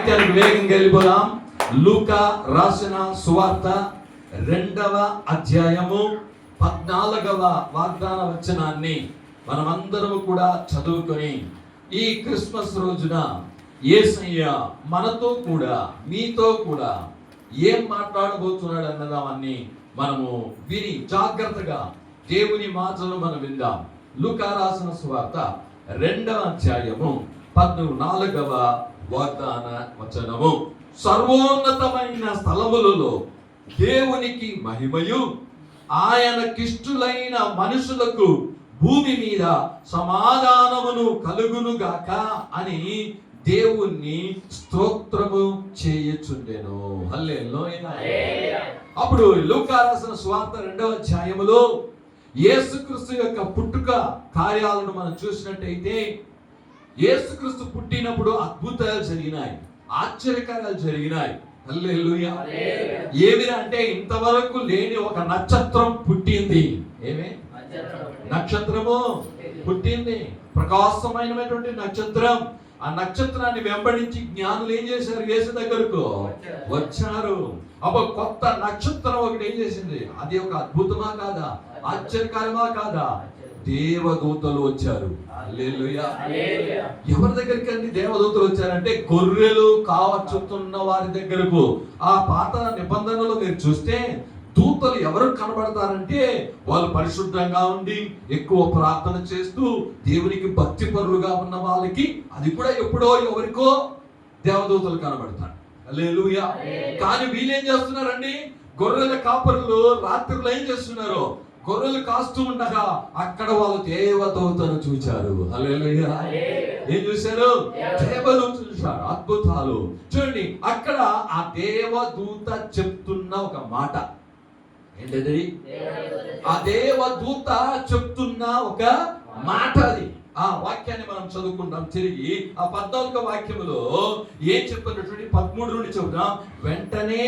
వాక్యానికి వేగంగా వెళ్ళిపోదాం. లూకా రాసిన సువార్త 2వ అధ్యాయము 14వ వాగ్దాన వచనాన్ని మనమందరం కూడా చదువుకొని ఈ క్రిస్మస్ రోజున యేసయ్య మనతో కూడా మీతో కూడా ఏం మాట్లాడబోతున్నాడు అన్నదాన్ని మనము విని జాగ్రత్తగా దేవుని మాటలు మనం విందాం. లూకా రాసిన సువార్త 2వ అధ్యాయము 14వ వాగ్దాన వచనము. సర్వోన్నతమైన స్థలములలో దేవునికి మహిమయు ఆయనకిష్టులైన మనుషులకు భూమి మీద సమాధానమును కలుగునుగాక అని దేవుణ్ణి స్తోత్రము చేయుచుండెను. హల్లెలూయా. అప్పుడు లూకా రాసిన సువార్త 2వ అధ్యాయములో యేసుక్రీస్తు యొక్క పుట్టుక కార్యాలను మనం చూసినట్టయితే యేసుక్రీస్తు పుట్టినప్పుడు అద్భుతాలు జరిగినాయి, ఆశ్చర్యకార్యాలు జరిగినాయి. హల్లెలూయా. ఏమిరా అంటే ఇంతవరకు లేని ఒక నక్షత్రం పుట్టింది. ఏమే నక్షత్రము పుట్టింది, ప్రకాశమైనటువంటి నక్షత్రం. ఆ నక్షత్రాన్ని వెంబడించి జ్ఞానులు ఏం చేశారు? యేసు దగ్గరకు వచ్చారు. అప్పుడు కొత్త నక్షత్రం ఒకటి ఏం చేసింది? అది ఒక అద్భుతమా కాదా? ఆశ్చర్యకరమా కాదా? దేవదూతలు వచ్చారు. హల్లెలూయా. ఎవరి దగ్గరికి అండి దేవదూతలు వచ్చారంటే గొర్రెలు కావచ్చుతున్న వారి దగ్గరకు. ఆ పాత నిబంధనలో మీరు చూస్తే దూతలు ఎవరు కనబడతారంటే వాళ్ళు పరిశుద్ధంగా ఉండి ఎక్కువ ప్రార్థన చేస్తూ దేవునికి భక్తి పరులుగా ఉన్న వాళ్ళకి, అది కూడా ఎప్పుడో ఎవరికో దేవదూతలు కనబడతారు. హల్లెలూయా. కానీ వీళ్ళేం చేస్తున్నారండి? గొర్రెల కాపరులు రాత్రులు ఏం చేస్తున్నారు? గొర్రెలు కాస్తూ ఉండగా అక్కడ వాళ్ళు దేవదూతను చూచారు. హల్లెలూయా. ఏం చూశారు? దేవదూత చూశారు. అద్భుతాలు చూడండి. అక్కడ ఆ దేవదూత చెప్తున్న ఒక మాట ఏంటది? ఆ దేవదూత చెప్తున్న ఒక మాట అది. ఆ వాక్యాన్ని మనం చదువుకుంటాం తిరిగి. ఆ 14వ వాక్యములో ఏం చెప్పినటువంటి 13 నుండి చెబుతాం. వెంటనే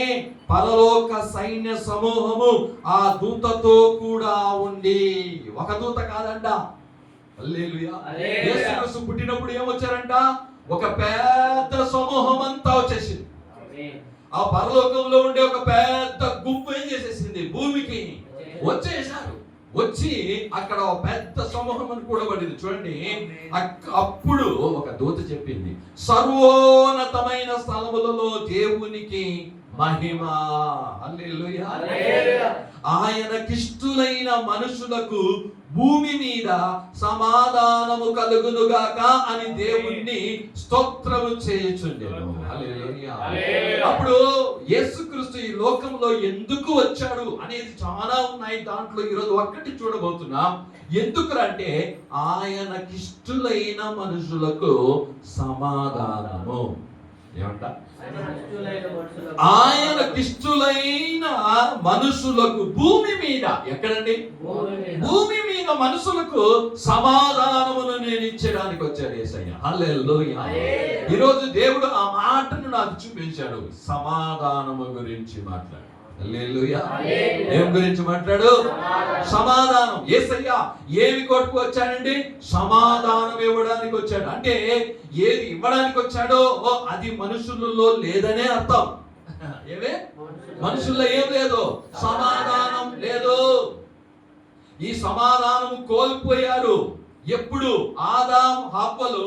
పరలోక సైన్య సమూహము ఆ దూతతో కూడా ఉండి, ఒక దూత కాదంట. హల్లెలూయా. యేసుక్రీస్తు పుట్టినప్పుడు ఏమొచ్చారంట? ఒక పెద్ద సమూహం అంతా వచ్చేసింది. ఆ పరలోకంలో ఉండే ఒక పెద్ద గుంపు ఏం చేసేసింది? భూమికి వచ్చేసారు. వచ్చి అక్కడ ఒక పెద్ద సమూహం అని కూడా పడింది. చూడండి, అప్పుడు ఒక దూత చెప్పింది, సర్వోన్నతమైన స్థలములలో దేవునికి మహిమ. హల్లెలూయా. ఆయనకిష్టులైన మనుషులకు భూమి మీద సమాధానము కలుగునుగాక అని దేవుణ్ణి స్తోత్రము చేయుచుండెను. హల్లెలూయా. అప్పుడు యేసుక్రీస్తు ఈ లోకంలో ఎందుకు వచ్చాడు అనేది చాలా ఉన్నాయి. దాంట్లో ఈరోజు ఒక్కటి చూడబోతున్నాం. ఎందుకంటే ఆయనకిష్టులైన మనుషులకు సమాధానము. ఏమంట? ఆయనకిష్టులైన మనుషులకు భూమి మీద. ఎక్కడండి? భూమి మీద మనుషులకు సమాధానమును నేను ఇచ్చడానికి వచ్చాడు యేసయ్య. హల్లెలూయా. ఈరోజు దేవుడు ఆ మాటను నాకు చూపించాడు. సమాధానము గురించి మాట్లాడు. హల్లెలూయా. ఏం గురించి మాట్లాడు? సమాధానం. యేసయ్య ఏమి కొట్టుకు వచ్చాడండి? సమాధానం ఇవ్వడానికి వచ్చాడు. అంటే ఏది ఇవ్వడానికి వచ్చాడో అది మనుషులలో లేదనే అర్థం. ఏమే? మనుషుల్లో ఏం లేదు? సమాధానం లేదు. ఈ సమాధానం కోల్పోయారు. ఎప్పుడు? ఆదాము హవ్వలు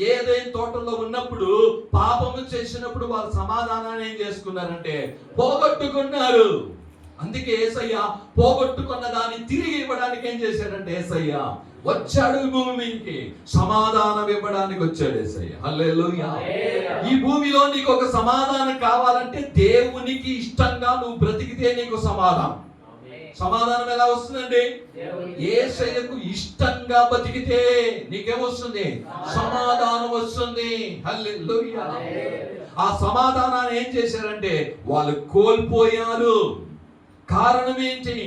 ఏదైనా తోటలో ఉన్నప్పుడు పాపము చేసినప్పుడు వాళ్ళ సమాధానాన్ని ఏం చేసుకున్నారంటే పోగొట్టుకున్నారు. అందుకే యేసయ్య పోగొట్టుకున్న దాన్ని తిరిగి ఇవ్వడానికి ఏం చేశాడంటే యేసయ్య వచ్చాడు భూమి మీదకి. సమాధానం ఇవ్వడానికి వచ్చాడు యేసయ్య. హల్లెలూయా. ఈ భూమిలో నీకు ఒక సమాధానం కావాలంటే దేవునికి ఇష్టంగా నువ్వు బ్రతికితే నీకు సమాధానం. సమాధానం ఎలా వస్తుందండి? యేసయ్యకు ఇష్టంగా బతికితే నీకేమొస్తుంది? సమాధానం వస్తుంది. హల్లెలూయా. ఆ సమాధానాన్ని ఏం చేశారంటే వాళ్ళు కోల్పోయారు. కారణం ఏంటి?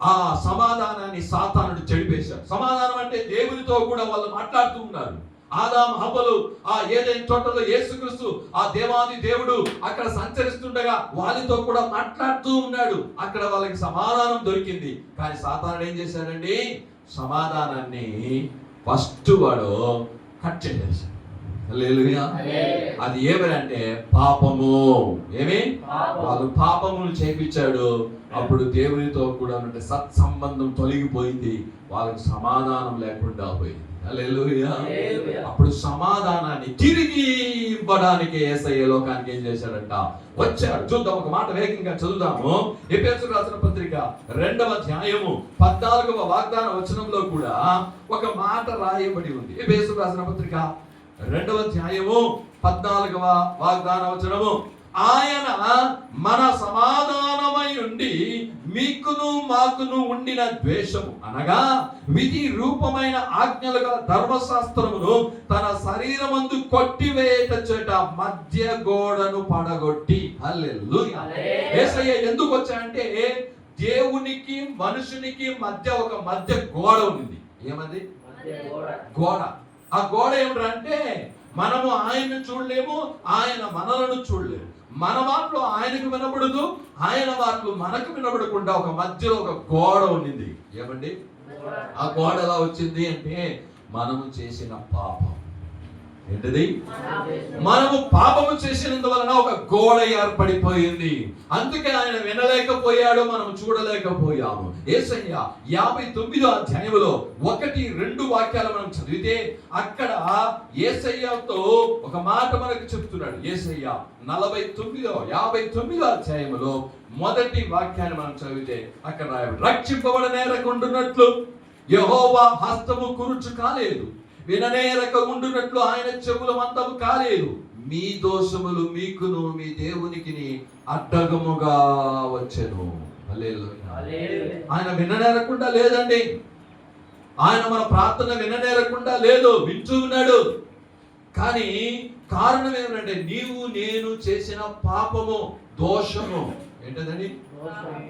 ఆ సమాధానాన్ని సాతానుడు చెడిపేశాడు. సమాధానం అంటే దేవునితో కూడా వాళ్ళు మాట్లాడుతూ ఉన్నారు. ఆదాము హవ్వలు ఆ ఏదైనా తోటలో యేసుక్రీస్తు ఆ దేవాది దేవుడు అక్కడ సంచరిస్తుండగా వాళ్ళతో కూడా మాట్లాడుతూ ఉన్నాడు. అక్కడ వాళ్ళకి సమాధానం దొరికింది. కానీ సాతానుడు ఏం చేశాడండి? సమాధానాన్ని ఫస్ట్ వాడు కట్ చేసేసాడు. హల్లెలూయా. అది ఏమనంటే పాపము. ఏమి? వాళ్ళు పాపములు చేపించాడు. అప్పుడు దేవునితో కూడా ఉండే సత్సంబంధం తొలగిపోయింది. వాళ్ళకి సమాధానం లేకుండా పోయింది. హల్లెలూయా. అప్పుడు సమాధానాన్ని తిరిగి ఇవ్వడానికి యేసయ్య లోకానికి ఏం చేశాడంట? వచ్చాడు. చూద్దాం, ఒక మాట వేగంగా చదువుదాము. ఎఫెసీయులకు రాసిన పత్రిక 2వ అధ్యాయము 14వ వాగ్దాన వచనంలో కూడా ఒక మాట రాయబడి ఉంది. ఎఫెసీయులకు రాసిన పత్రిక 2వ అధ్యాయము 14వ వాగ్దాన వచనము, ఆయన మన సమాధానమై ఉండి మీకును మాకును ఉండిన ద్వేషము అనగా విధి రూపమైన ఆజ్ఞలుగా ధర్మశాస్త్రమును తన శరీరమందు కొట్టివేయట చేత మధ్య గోడను పడగొట్టి. హల్లెలూయా. యేసయ్య ఎందుకు వచ్చాడంటే దేవునికి మనుషునికి మధ్య ఒక గోడ ఉంది. ఏమది? గోడ. ఆ గోడ ఏమిటంటే మనము ఆయన్ని చూడలేము, ఆయన మనలను చూడలేము. మన మాటలు ఆయనకు వినబడదు, ఆయన మాటలు మనకు వినబడకుండా ఒక మధ్యలో ఒక గోడ ఉండింది. ఏమండి? ఆ గోడ ఎలా వచ్చింది అంటే మనము చేసిన పాపం. ఏంటిది? మనము పాపము చేసినందువలన ఒక గోడ ఏర్పడిపోయింది. అందుకే ఆయన వినలేకపోయాడు, మనం చూడలేకపోయాము. యేసయ్య 59వ అధ్యాయంలో 1-2 వాక్యాలు మనం చదివితే అక్కడ యేసయ్యతో ఒక మాట మనకు చెప్తున్నాడు. యేసయ్య 59వ అధ్యాయంలో మొదటి వాక్యాన్ని మనం చదివితే అక్కడ రక్షింపబడనేరకుండునట్లు యెహోవా హస్తము కురుచు కాలేదు, విననేరక ఉండునట్లు ఆయన చెవుల మందము కాలేదు, మీ దోషములు మీకును మీ దేవునికిని అడ్డగముగా వచ్చెను. హల్లెలూయా. ఆయన విననేరకుండా లేదండి. ఆయన మన ప్రార్థన విననేరకుండా లేదు, వింటూ ఉన్నాడు. కానీ కారణం ఏమిటంటే నీవు నేను చేసిన పాపము, దోషము. ఏంటండి?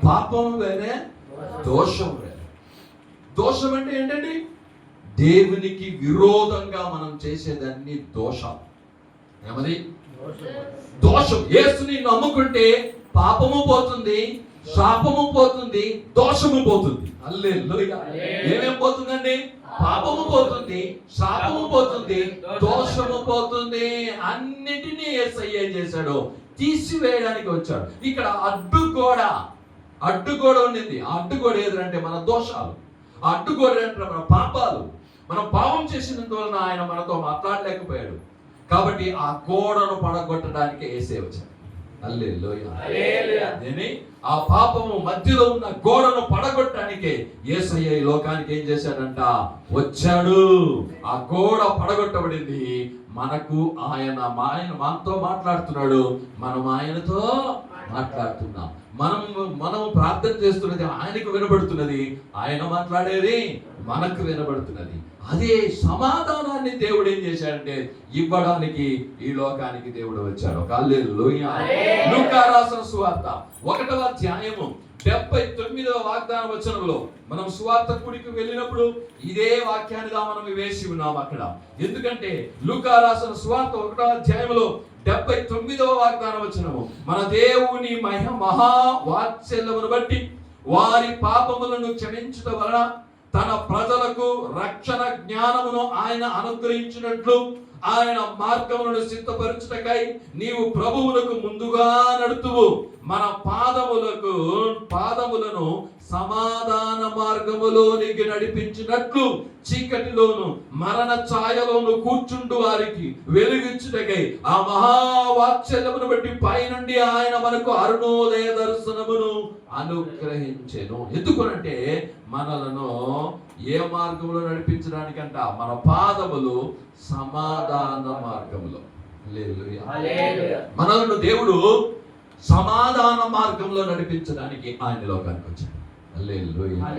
పాపము వేరే, దోషం వేరే. దోషం అంటే ఏంటండి? దేవునికి విరోధంగా మనం చేసేదాన్ని దోషం. ఏమది? దోషం. యేసుని నమ్ముకుంటే పాపము పోతుంది, శాపము పోతుంది, దోషము పోతుంది. హల్లెలూయా. ఏమేం పోతుందండి? పాపము పోతుంది, శాపము పోతుంది, దోషము పోతుంది. అన్నిటినీ యేసయ్య ఏం చేశాడు? తీసివేయడానికి వచ్చాడు. ఇక్కడ అడ్డుగోడ ఉండింది. ఆ అడ్డుగోడ ఏదంటే మన దోషాలు. ఆ అడ్డుగోడ అంటే మన పాపాలు. మనం పాపం చేసినందువలన ఆయన మనతో మాట్లాడలేకపోయాడు. కాబట్టి ఆ గోడను పడగొట్టడానికి యేసే వచ్చాడు. హల్లెలూయా. ఆ పాపము మధ్యలో ఉన్న గోడను పడగొట్టడానికి యేసయ్య ఈ లోకానికి ఏం చేశాడంట? వచ్చాడు. ఆ గోడ పడగొట్టబడింది. మనకు ఆయన మనతో మాట్లాడుతున్నాడు, మనం ఆయనతో మాట్లాడుతున్నాం. మనం ప్రార్థన చేస్తున్నది ఆయనకు వినబడుతున్నది, ఆయన మాట్లాడేది మనకు వినబడుతున్నది. అదే సమాధానాన్ని దేవుడు ఏం చేశాడంటే ఇవ్వడానికి ఈ లోకానికి దేవుడు వచ్చాడు. హల్లెలూయా. లూకా రాసిన సువార్త 1వ అధ్యాయము 79వ వాగ్దాన వచనంలో మనం సువార్త కూడికి వెళ్ళినప్పుడు ఇదే వాక్యాన్నిగా మనం వేసి ఉన్నాం అక్కడ. ఎందుకంటే లూకా రాసిన సువార్త 1వ అధ్యాయంలో 79వ వాగ్దాన వచనము, మన దేవుని మహా వాత్సల్యమును బట్టి వారి పాపములను క్షమించుట వలన తన ప్రజలకు రక్షణ జ్ఞానమును ఆయన అనుగ్రహించినట్లు ఆయన మార్గములను సిద్ధపరచుటకై నీవు ప్రభువులకు ముందుగా నడుతువు, మన పాదములను సమాధాన మార్గములోనికి నడిపించినట్లు చీకటిలోను మరణ ఛాయలోను కూర్చుండు వారికి వెలుగిచ్చుటకై ఆ మహావాత్సల్యమును బట్టి పైనుండి ఆయన మనకు అరుణోదయ దర్శనమును అనుగ్రహించెను. ఎందుకనంటే మనలను ఏ మార్గంలో నడిపించడానికంట? మన పాదములు సమాధాన మార్గములో. హల్లెలూయా. మనలను దేవుడు సమాధాన మార్గంలో నడిపించడానికి ఆయన లోకానికి వచ్చాడు. హల్లెలూయా.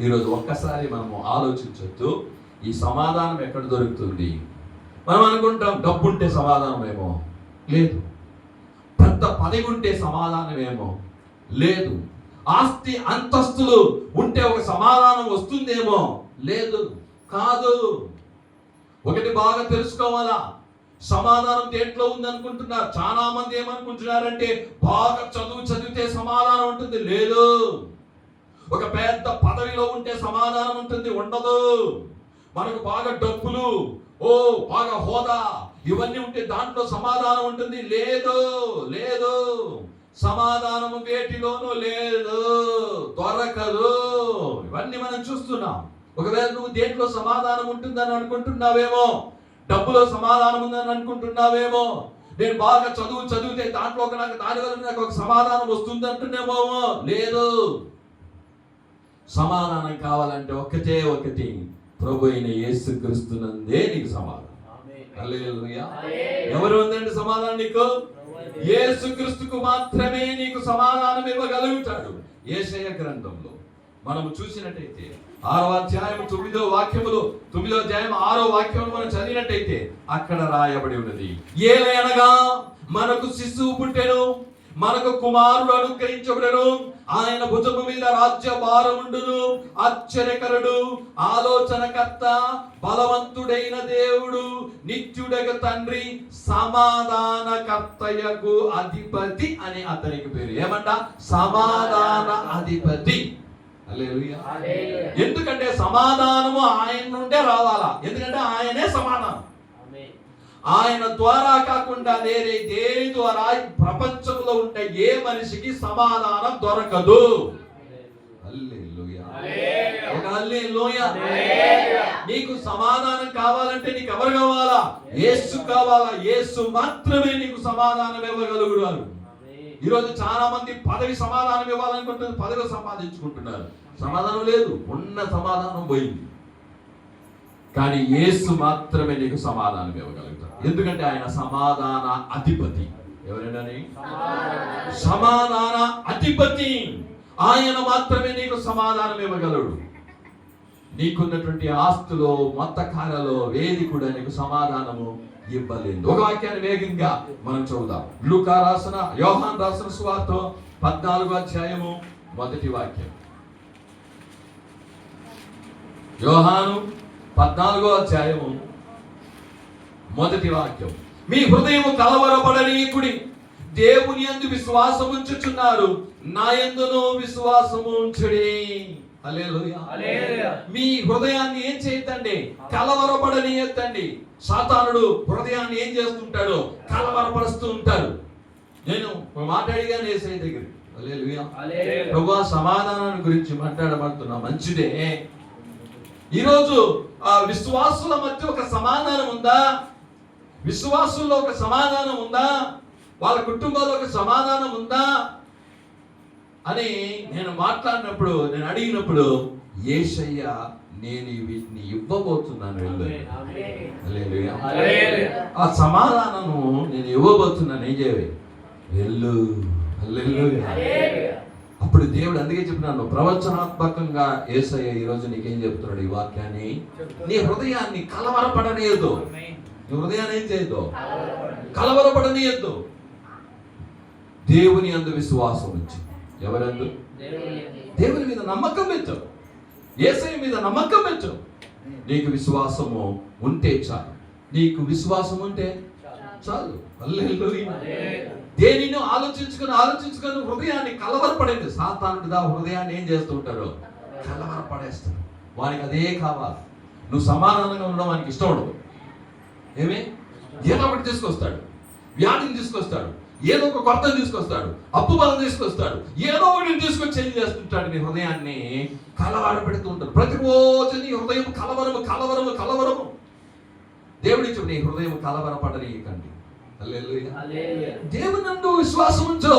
ఈరోజు ఒక్కసారి మనము ఆలోచించొద్దు, ఈ సమాధానం ఎక్కడ దొరుకుతుంది? మనం అనుకుంటాం డబ్బుంటే సమాధానం ఏమో, లేదు. పెద్ద పదవి ఉంటే సమాధానం ఏమో, లేదు. ఆస్తి అంతస్తులు ఉంటే ఒక సమాధానం వస్తుందేమో, లేదు. కాదు. ఒకటి బాగా తెలుసుకోవాలా, సమాధానం దేంట్లో ఉంది అనుకుంటున్నారు? చాలా మంది ఏమనుకుంటున్నారంటే బాగా చదివితే సమాధానం ఉంటుంది. లేదు. ఒక పెద్ద పదవిలో ఉంటే సమాధానం ఉంటుంది, ఉండదు. మనకు బాగా డబ్బులు, బాగా హోదా, ఇవన్నీ ఉంటే దాంట్లో సమాధానం ఉంటుంది. లేదు లేదు, సమాధానము వేటిలోనూ లేదు, దొరకదు. ఇవన్నీ మనం చూస్తున్నాం. ఒకవేళ నువ్వు దేంట్లో సమాధానం ఉంటుందని అనుకుంటున్నావేమో, డబ్బులో సమాధానం ఉందని అనుకుంటున్నావేమో, నేను బాగా చదివితే దాంట్లో దానివల్ల నాకు ఒక సమాధానం వస్తుంది అంటున్నామో. లేదు, సమాధానం కావాలంటే ఒకటి, ప్రభు అయిన యేసుక్రీస్తునందే నీకు సమాధానం. హల్లెలూయా. ఎవరు ఉందండి సమాధానం నీకు? యేసుక్రీస్తుకు మాత్రమే నీకు సమాధానం ఇవ్వగలుగుతాడు. యెషయా గ్రంథంలో మనము చూసినట్టయితే 6వ అధ్యాయం 9వ వాక్యములు, 9వ అధ్యాయం 6వ వాక్యములు మనం చదివినట్టయితే అక్కడ రాయబడి ఉన్నది, ఏలయనగా మనకు శిశువు పుట్టెను, మనకు కుమారుడు అనుగ్రహించబడెను, ఆయన భుజము మీద రాజ్య భారముండును, ఆశ్చర్యకరుడు, ఆలోచనకర్త, బలవంతుడైన దేవుడు, నిత్యుడగు తండ్రి, సమాధానకర్తయగు అధిపతి అని అతనికి పేరు. ఏమంట? సమాధాన అధిపతి. హల్లెలూయా. ఎందుకంటే సమాధానము ఆయన నుండే రావాలా, ఎందుకంటే ఆయనే సమాధానం. ఆయన ద్వారా కాకుండా వేరే దేని ద్వారా ప్రపంచంలో ఉండే ఏ మనిషికి సమాధానం దొరకదు. హల్లెలూయా. హల్లెలూయా. నీకు సమాధానం కావాలంటే నీకు ఎవరు కావాలా? యేసు కావాలా. యేసు మాత్రమే నీకు సమాధానం ఇవ్వగలుగుతారు. ఈరోజు చాలా మంది పదవి సమాధానం ఇవ్వాలనుకుంటున్నారు, పదవి సంపాదించుకుంటున్నారు, సమాధానం లేదు, ఉన్న సమాధానం పోయింది. కానీ యేసు మాత్రమే నీకు సమాధానం ఇవ్వగలుగుతారు, ఎందుకంటే ఆయన సమాధాన అధిపతి. ఎవరైనా సమాధాన అధిపతి, ఆయన మాత్రమే నీకు సమాధానం ఇవ్వగలడు. నీకున్నటువంటి ఆస్తులో, మొత్త కార్యాలో వేది కూడా నీకు సమాధానము ఇవ్వలేదు. ఒక వాక్యాన్ని వేగంగా మనం చదువుదాం. లూకా రాసిన, యోహాను రాసిన సువార్త 14వ అధ్యాయము 1వ వాక్యం. యోహాను 14వ అధ్యాయము 1వ వాక్యం. మీ హృదయము కలవరపడనీయకుడి, దేవుని యందు విశ్వాసము ఉంచుచున్నారు, నా యందును విశ్వాసము ఉంచుడి. హల్లెలూయా. మీ హృదయాన్ని ఏం చేయొద్దండి? కలవరపడనీయొద్దండి. సాతానుడు హృదయాన్ని ఏం చేస్తుంటాడు? కలవరపరుస్తూ ఉంటాడు. నేను మాట్లాడిగాను యేసయ్య దగ్గర, హల్లెలూయా, ప్రభువా సమాధానాన్ని గురించి మాట్లాడబడుతున్నా, మంచిదే. ఈరోజు ఆ విశ్వాసుల మధ్య ఒక సమాధానం ఉందా? విశ్వాసుల్లో ఒక సమాధానం ఉందా? వాళ్ళ కుటుంబాల్లో ఒక సమాధానం ఉందా అని నేను మాట్లాడినప్పుడు, నేను అడిగినప్పుడు, యేసయ్య నేను వీటిని ఇవ్వబోతున్నాను, హల్లెలూయా, ఆ సమాధానము నేను ఇవ్వబోతున్నాను, ఏం చేయవే వెళ్ళు. హల్లెలూయా. అప్పుడు దేవుడు అందుకే చెప్పినాను, ప్రవచనాత్మకంగా యేసయ్య ఈరోజు నీకేం చెప్తున్నాడు? ఈ వాక్యాన్ని, నీ హృదయాన్ని కలవరపడనీయద్దు. నీ హృదయాన్ని ఏం చేయొద్దు? కలవరపడనీయద్దు. దేవుని యందు విశ్వాసం ఉంచు. ఎవరందు? దేవుని మీద నమ్మకం పెట్టు, యేసయ్య మీద నమ్మకం పెట్టు. నీకు విశ్వాసము ఉంటే చాలు, నీకు విశ్వాసం ఉంటే చాలు. హల్లెలూయా. దేనిని ఆలోచించుకొని హృదయాన్ని కలవరపడింది. సాతానుడు దా హృదయాన్ని ఏం చేస్తూ ఉంటారు? కలవరపడేస్తాడు. వానికి అదే కావాలి. నువ్వు సమాధానంగా ఉండడం వానికి ఇష్టం ఉండదు. ఏమి ఏదో ఒకటి తీసుకొస్తాడు, వ్యాధిని తీసుకొస్తాడు, ఏదో ఒక కొత్తను తీసుకొస్తాడు, అప్పు బలం తీసుకొస్తాడు, ఏదో ఒకటి తీసుకొచ్చి ఏం చేస్తుంటాడు? నీ హృదయాన్ని కలవర పెడుతూ ఉంటాడు. ప్రతిరోజు నీ హృదయం కలవరము. దేవుడి చెప్పు, నీ హృదయం కలవరపడనీయకండి. హల్లెలూయా. దేవుని నందు విశ్వాసం ఉంచు,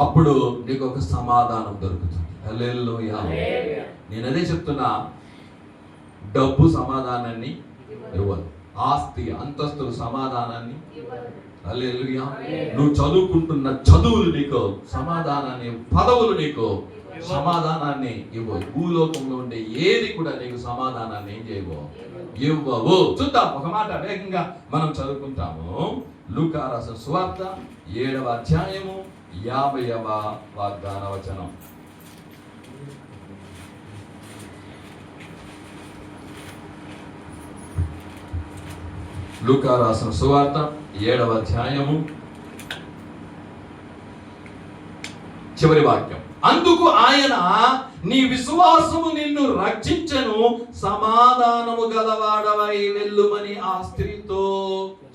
అప్పుడు నీకు ఒక సమాధానం దొరుకుతుంది. హల్లెలూయా. నేను అదే చెప్తున్నా, డబ్బు సమాధానాన్ని ఇవ్వదు, ఆస్తి అంతస్తులు సమాధానాన్ని. హల్లెలూయా. నువ్వు చదువుకుంటున్న చదువులు నీకు సమాధానాన్ని, పదవులు నీకు సమాధానాన్ని ఇవ్వవు. భూలోకంలో ఉండే ఏది కూడా నీకు సమాధానాన్ని ఏం చేయవు? ఇవ్వవు. చూద్దాం, ఒక మాట వేగంగా మనం చదువుకుంటాము. లూకా రాసిన సువార్త 7వ అధ్యాయము 50వ వాగ్దాన వచనం. లూకా రాసిన సువార్త 7వ అధ్యాయము చివరి వాక్యం. అందుకు ఆయన నీ విశ్వాసము నిన్ను రక్షించెను, సమాధానము గలవాడవై వెళ్ళుమని ఆ స్త్రీతో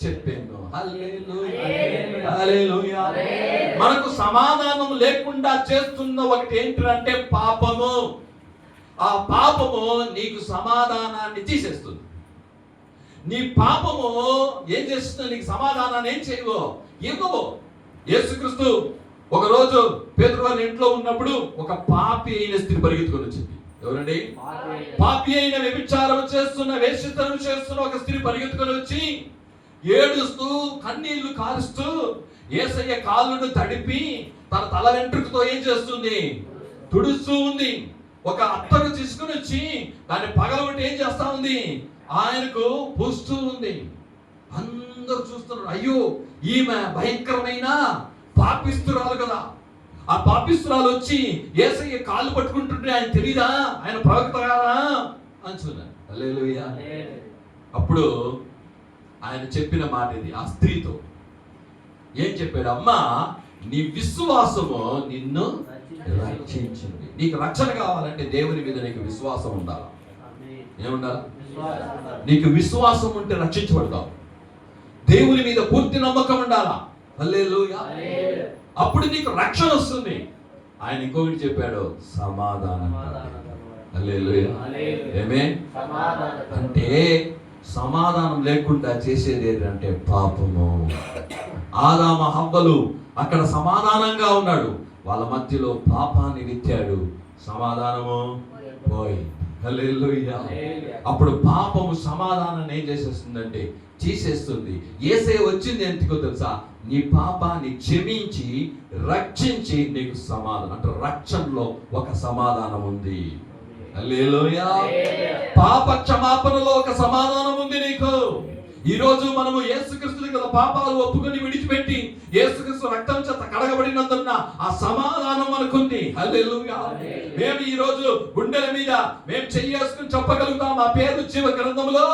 చెప్పాను. హల్లెలూయా, హల్లెలూయా. మనకు సమాధానం లేకుండా చేస్తున్న ఒకటి ఏంటంటే పాపము. ఆ పాపము నీకు సమాధానాన్ని తీసేస్తుంది. నీ పాపము ఏం చేస్తుంది? నీకు సమాధానాన్ని ఏం చేయవు, ఇవ్వవు. యేసుక్రీస్తు ఒకరోజు పేతురు వాళ్ళ ఇంట్లో ఉన్నప్పుడు ఒక పాపి అయిన స్త్రీ పరిగెత్తుకొని వచ్చింది. ఎవరండి? పాపి అయిన వ్యభిచారం చేస్తున్న, వేశ్యతనం చేస్తున్న ఒక స్త్రీ పరిగెత్తుకొని వచ్చి ఏడుస్తూ కన్నీళ్లు కారుస్తూ యేసయ్య కాళ్ళను తడిపి తన తల వెంట్రుకతో ఏం చేస్తుంది? తుడుస్తూ ఉంది. ఒక అత్తరు తీసుకుని వచ్చి దాన్ని పగలగొట్టి ఏం చేస్తా ఉంది? ఆయనకు పూస్తూ ఉంది. అందరూ చూస్తున్నారు, అయ్యో ఈమె భయంకరమైన పాపిస్తురాలు కదా. ఆ పాపిస్తురాలు వచ్చి యేసయ్య కాళ్ళు పట్టుకుంటుంటే ఆయన తెలీదా? ఆయన ప్రవక్త కాదా అనుకున్నాను. హల్లెలూయా. అప్పుడు ఆయన చెప్పిన మాట ఇది. ఆ స్త్రీతో ఏం చెప్పాడు? అమ్మా, నీ విశ్వాసము నిన్ను రక్షించింది. నీకు రక్షణ కావాలంటే దేవుని మీద నీకు విశ్వాసం ఉండాలి. ఏముండాలి? నీకు విశ్వాసం ఉంటే రక్షించబడతావు. దేవుని మీద పూర్తి నమ్మకం ఉండాలా. హల్లెలూయా. అప్పుడు నీకు రక్షణ వస్తుంది. ఆయన ఇంకొకటి చెప్పాడు, సమాధానం. హల్లెలూయా. ఆమేన్. అంటే సమాధానం లేకుండా చేసేది ఏంటంటే పాపము. ఆదాము హవ్వలు అక్కడ సమాధానంగా ఉన్నాడు, వాళ్ళ మధ్యలో పాపాన్ని విత్తాడు, సమాధానము పోయి. హల్లెలూయా. అప్పుడు పాపము సమాధానాన్ని ఏం చేసేస్తుందంటే చేసేస్తుంది. యేసయ్య వచ్చింది ఎందుకో తెలుసా? నీ పాపాన్ని క్షమించి రక్షించి నీకు సమాధానం, అంటే రక్షణలో ఒక సమాధానం ఉంది. హల్లెలూయా. పాప క్షమాపణలో ఒక సమాధానం ఉంది నీకు. ఈ రోజు మనము యేసుక్రీస్తు దగ్గర పాపాలు ఒప్పుకొని విడిచిపెట్టి యేసుక్రీస్తు రక్తం చేత కడగబడినందున ఆ సమాధానం మనకుంది. హల్లెలూయా. మేము ఈ రోజు గుండెల మీద మేము చెయ్యేసుకుని చెప్పగలుగుతాం, మా పేరు జీవ గ్రంథంలో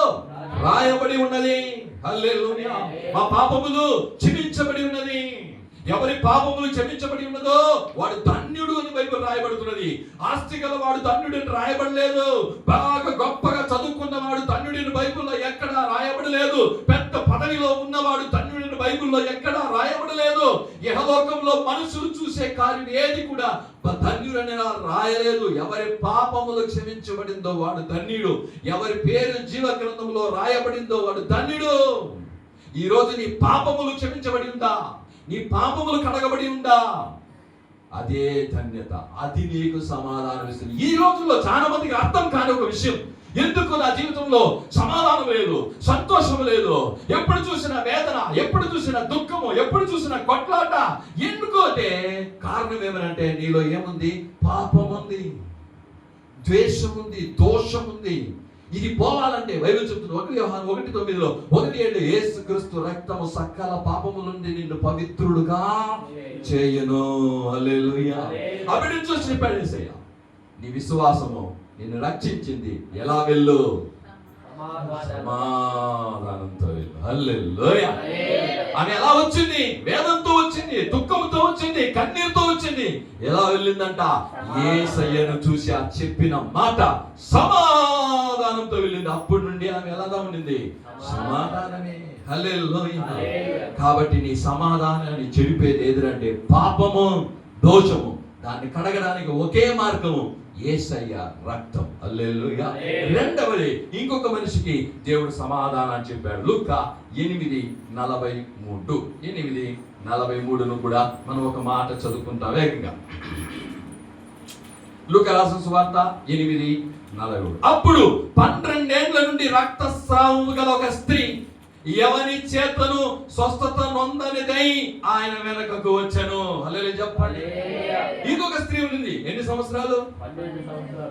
రాయబడి ఉన్నది. హల్లెలూయా. మా పాపములు క్షమించబడి ఉన్నది. ఎవరి పాపములు క్షమించబడి ఉన్నదో వాడు ధన్యుడు అని బైబిల్ రాయబడుతున్నది. ఆస్తి గల వాడు ధన్యుడు అని రాయబడలేదు. బాగా గొప్పగా చదువుకున్న వాడు ధన్యుడిని బైబిల్లో ఎక్కడా రాయబడలేదు. పెద్ద పదవిలో ఉన్నవాడు ధన్యుడిని బైబిల్లో ఎక్కడా రాయబడలేదు. ఇహలోకంలో మనుషులు చూసే కార్యం ఏది కూడా ధన్యుడని రాయలేదు. ఎవరి పాపములు క్షమించబడిందో వాడు ధన్యుడు. ఎవరి పేరు జీవ గ్రంథంలో రాయబడిందో వాడు ధన్యుడు. ఈ రోజు నీ పాపములు క్షమించబడి ఉందా? నీ పాపములు కడగబడి ఉందా? అదే ధన్యత. అది నీకు సమాధానం ఇస్తుంది. ఈ రోజుల్లో చాలా మందికి అర్థం కాని ఒక విషయం, ఎందుకు నా జీవితంలో సమాధానం లేదు, సంతోషం లేదు, ఎప్పుడు చూసినా వేదన, ఎప్పుడు చూసినా దుఃఖము, ఎప్పుడు చూసినా కొట్లాట. ఎందుకు అంటే కారణం ఏమనంటే నీలో ఏముంది? పాపం ఉంది, ద్వేషం ఉంది, దోషం ఉంది. ఇది పోవాలంటే బైబిల్ చెప్తుంది 1 యోహాను 1:9 1 యేసుక్రీస్తు రక్తము సకల పాపము నుండి నిన్ను పవిత్రుడుగా చేయను. హల్లెలూయా. అప్పుడు చూసి చెప్పాడు యేసయ్య, నీ విశ్వాసము నిన్ను రక్షించింది. ఎలా వెళ్ళు? సమాధానంతో వెళ్ళు. హల్లెలూయా. ఆమె ఎలా వచ్చింది? వేదంతో వచ్చింది, దుఃఖంతో వచ్చింది, కన్నీరుతో వచ్చింది. ఎలా వెళ్ళిందంట? యేసయ్యను చూసి ఆ చెప్పిన మాట సమాధానంతో వెళ్ళింది. అప్పటి నుండి ఆమె ఎలా ఉండింది? సమాధానమే. హల్లెలూయా. కాబట్టి నీ సమాధానాన్ని చెడిపేది ఏదంటే పాపము, దోషము. దాన్ని కడగడానికి ఒకే మార్గము యేసయ్య రక్తం. హల్లెలూయా. రెండవది, ఇంకొక మనిషికి దేవుడు సమాధానాన్ని చెప్పాడు. లూకా 8:43 8:43 కూడా మనం ఒక మాట చదువుకుంటాం వేగంగా. లూకా రాసిన సువార్త 8:43. అప్పుడు 12 ఏళ్ల నుండి రక్తస్రావము గల ఒక స్త్రీ ఎవరి చేతను స్వస్థత నొందనిదై ఆయన వెనకకు వచ్చెను. హల్లెలూయా చెప్పండి. ఇంకొక స్త్రీ ఉంది. ఎన్ని సంవత్సరాలు?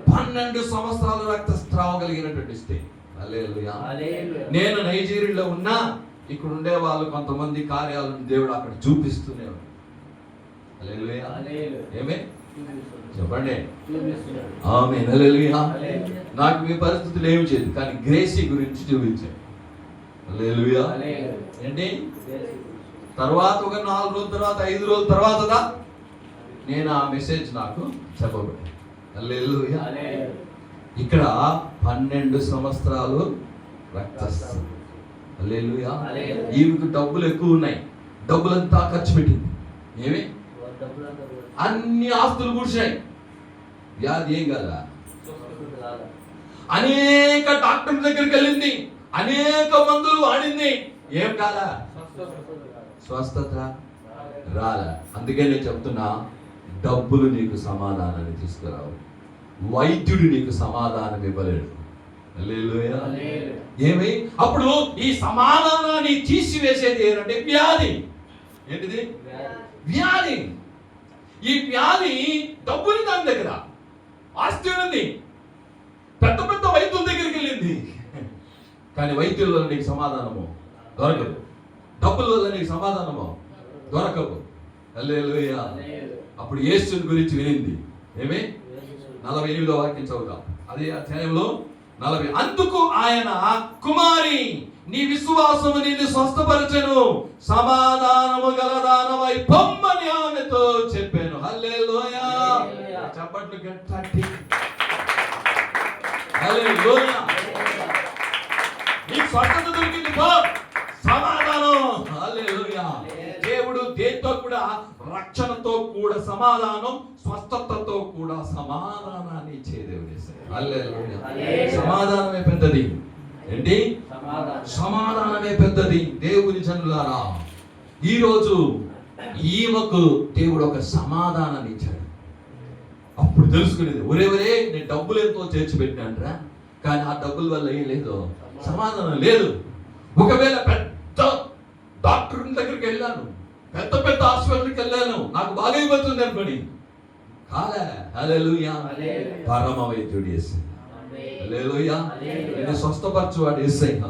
12 సంవత్సరాలు రక్తస్రావం కలిగినటువంటి స్త్రీ. హల్లెలూయా. నేను నైజీరియాలో ఉన్నా, ఇక్కడ ఉండే వాళ్ళు కొంతమంది కార్యాలను దేవుడు అక్కడ చూపిస్తూనే ఉన్నాడు. హల్లెలూయా. ఏమే చెప్పండి. ఆమేన్. హల్లెలూయా. నాకు మీ పరిస్థితులు ఏమి చేయదు, కానీ గ్రేసీ గురించి చూపించాడు. హల్లెలూయా. ఏంటి తర్వాత ఒక 4 రోజుల తర్వాత 5 రోజుల తర్వాత నేను ఆ మెసేజ్ నాకు చెప్పబడి. హల్లెలూయా. ఇక్కడ 12 సంవత్సరాలు రక్తస్రావం. హల్లెలూయా. ఈమెకు డబ్బులు ఎక్కువ ఉన్నాయి, డబ్బులంతా ఖర్చు పెట్టింది. ఏమి అన్ని ఆస్తులు కూర్చాయి, వ్యాధి ఏం కదా. అనేక డాక్టర్ దగ్గరికి వెళ్ళింది, అనేక మందులు వాడింది, ఏం కాదా, స్వస్థత రాలే. అందుకే నేను చెప్తున్నా, డబ్బులు నీకు సమాధానాన్ని తీసుకురావు, వైద్యుడు నీకు సమాధానం ఇవ్వలేడు. హల్లెలూయా. ఏమి అప్పుడు ఈ సమాధానాన్ని తీసివేసేది ఏంటంటే వ్యాధి. ఏంటిది? వ్యాధి. ఈ వ్యాధి డబ్బుని దాని దగ్గర, ఆస్తి ఉంది, పెద్ద పెద్ద వైద్యుల దగ్గరికి వెళ్ళింది, కానీ వైద్యుల వల్ల నీకు సమాధానము దొరకదు, డబ్బుల వల్ల నీకు సమాధానము దొరకదు. హల్లెలూయా. అప్పుడు యేసుని గురించి వినింది. ఏమి? 48వ వాక్యం చదువుతాం, అదే అధ్యాయంలో 40. అందుకు ఆయన, కుమారి, నీ విశ్వాసము నిన్ను స్వస్థపరచెను, సమాధానము గలదానవై పొమ్మని ఆమెతో చెప్పాను. హల్లెలూయా. చప్పట్లు గట్టి. హల్లెలూయా. నీకు స్వస్థత దొరికింది, పో, సమాధానం. హల్లెలూయా. దేవుడు దేంతో కూడా, రక్షణతో కూడా సమాధానం, స్వస్థతతో కూడా సమాధానాన్ని ఇచ్చే దేవుడు. హల్లెలూయా. సమాధానమే పెద్దది. ఏంటి? సమాధానమే పెద్దది. దేవుని జనులారా, ఈరోజు ఈమెకు దేవుడు ఒక సమాధానాన్ని ఇచ్చాడు. అప్పుడు తెలుసుకునేది, ఒరే నేను డబ్బులు ఎంతో చేర్చి పెట్టినాన్రా, కానీ ఆ డబ్బుల వల్ల ఏం లేదు, సమాధానం లేదు. ఒకవేళ పెద్ద డాక్టర్ దగ్గరికి వెళ్ళాను, పెద్ద పెద్ద హాస్పిటల్కి వెళ్ళాను, నాకు బాగైపోతుంది అనుకోని, కాలే. హల్లెలూయా. పరమ వైద్యుడు యేసయ్య. హల్లెలూయా. నిన్ను స్వస్థపరచువాడు యేసయ్య.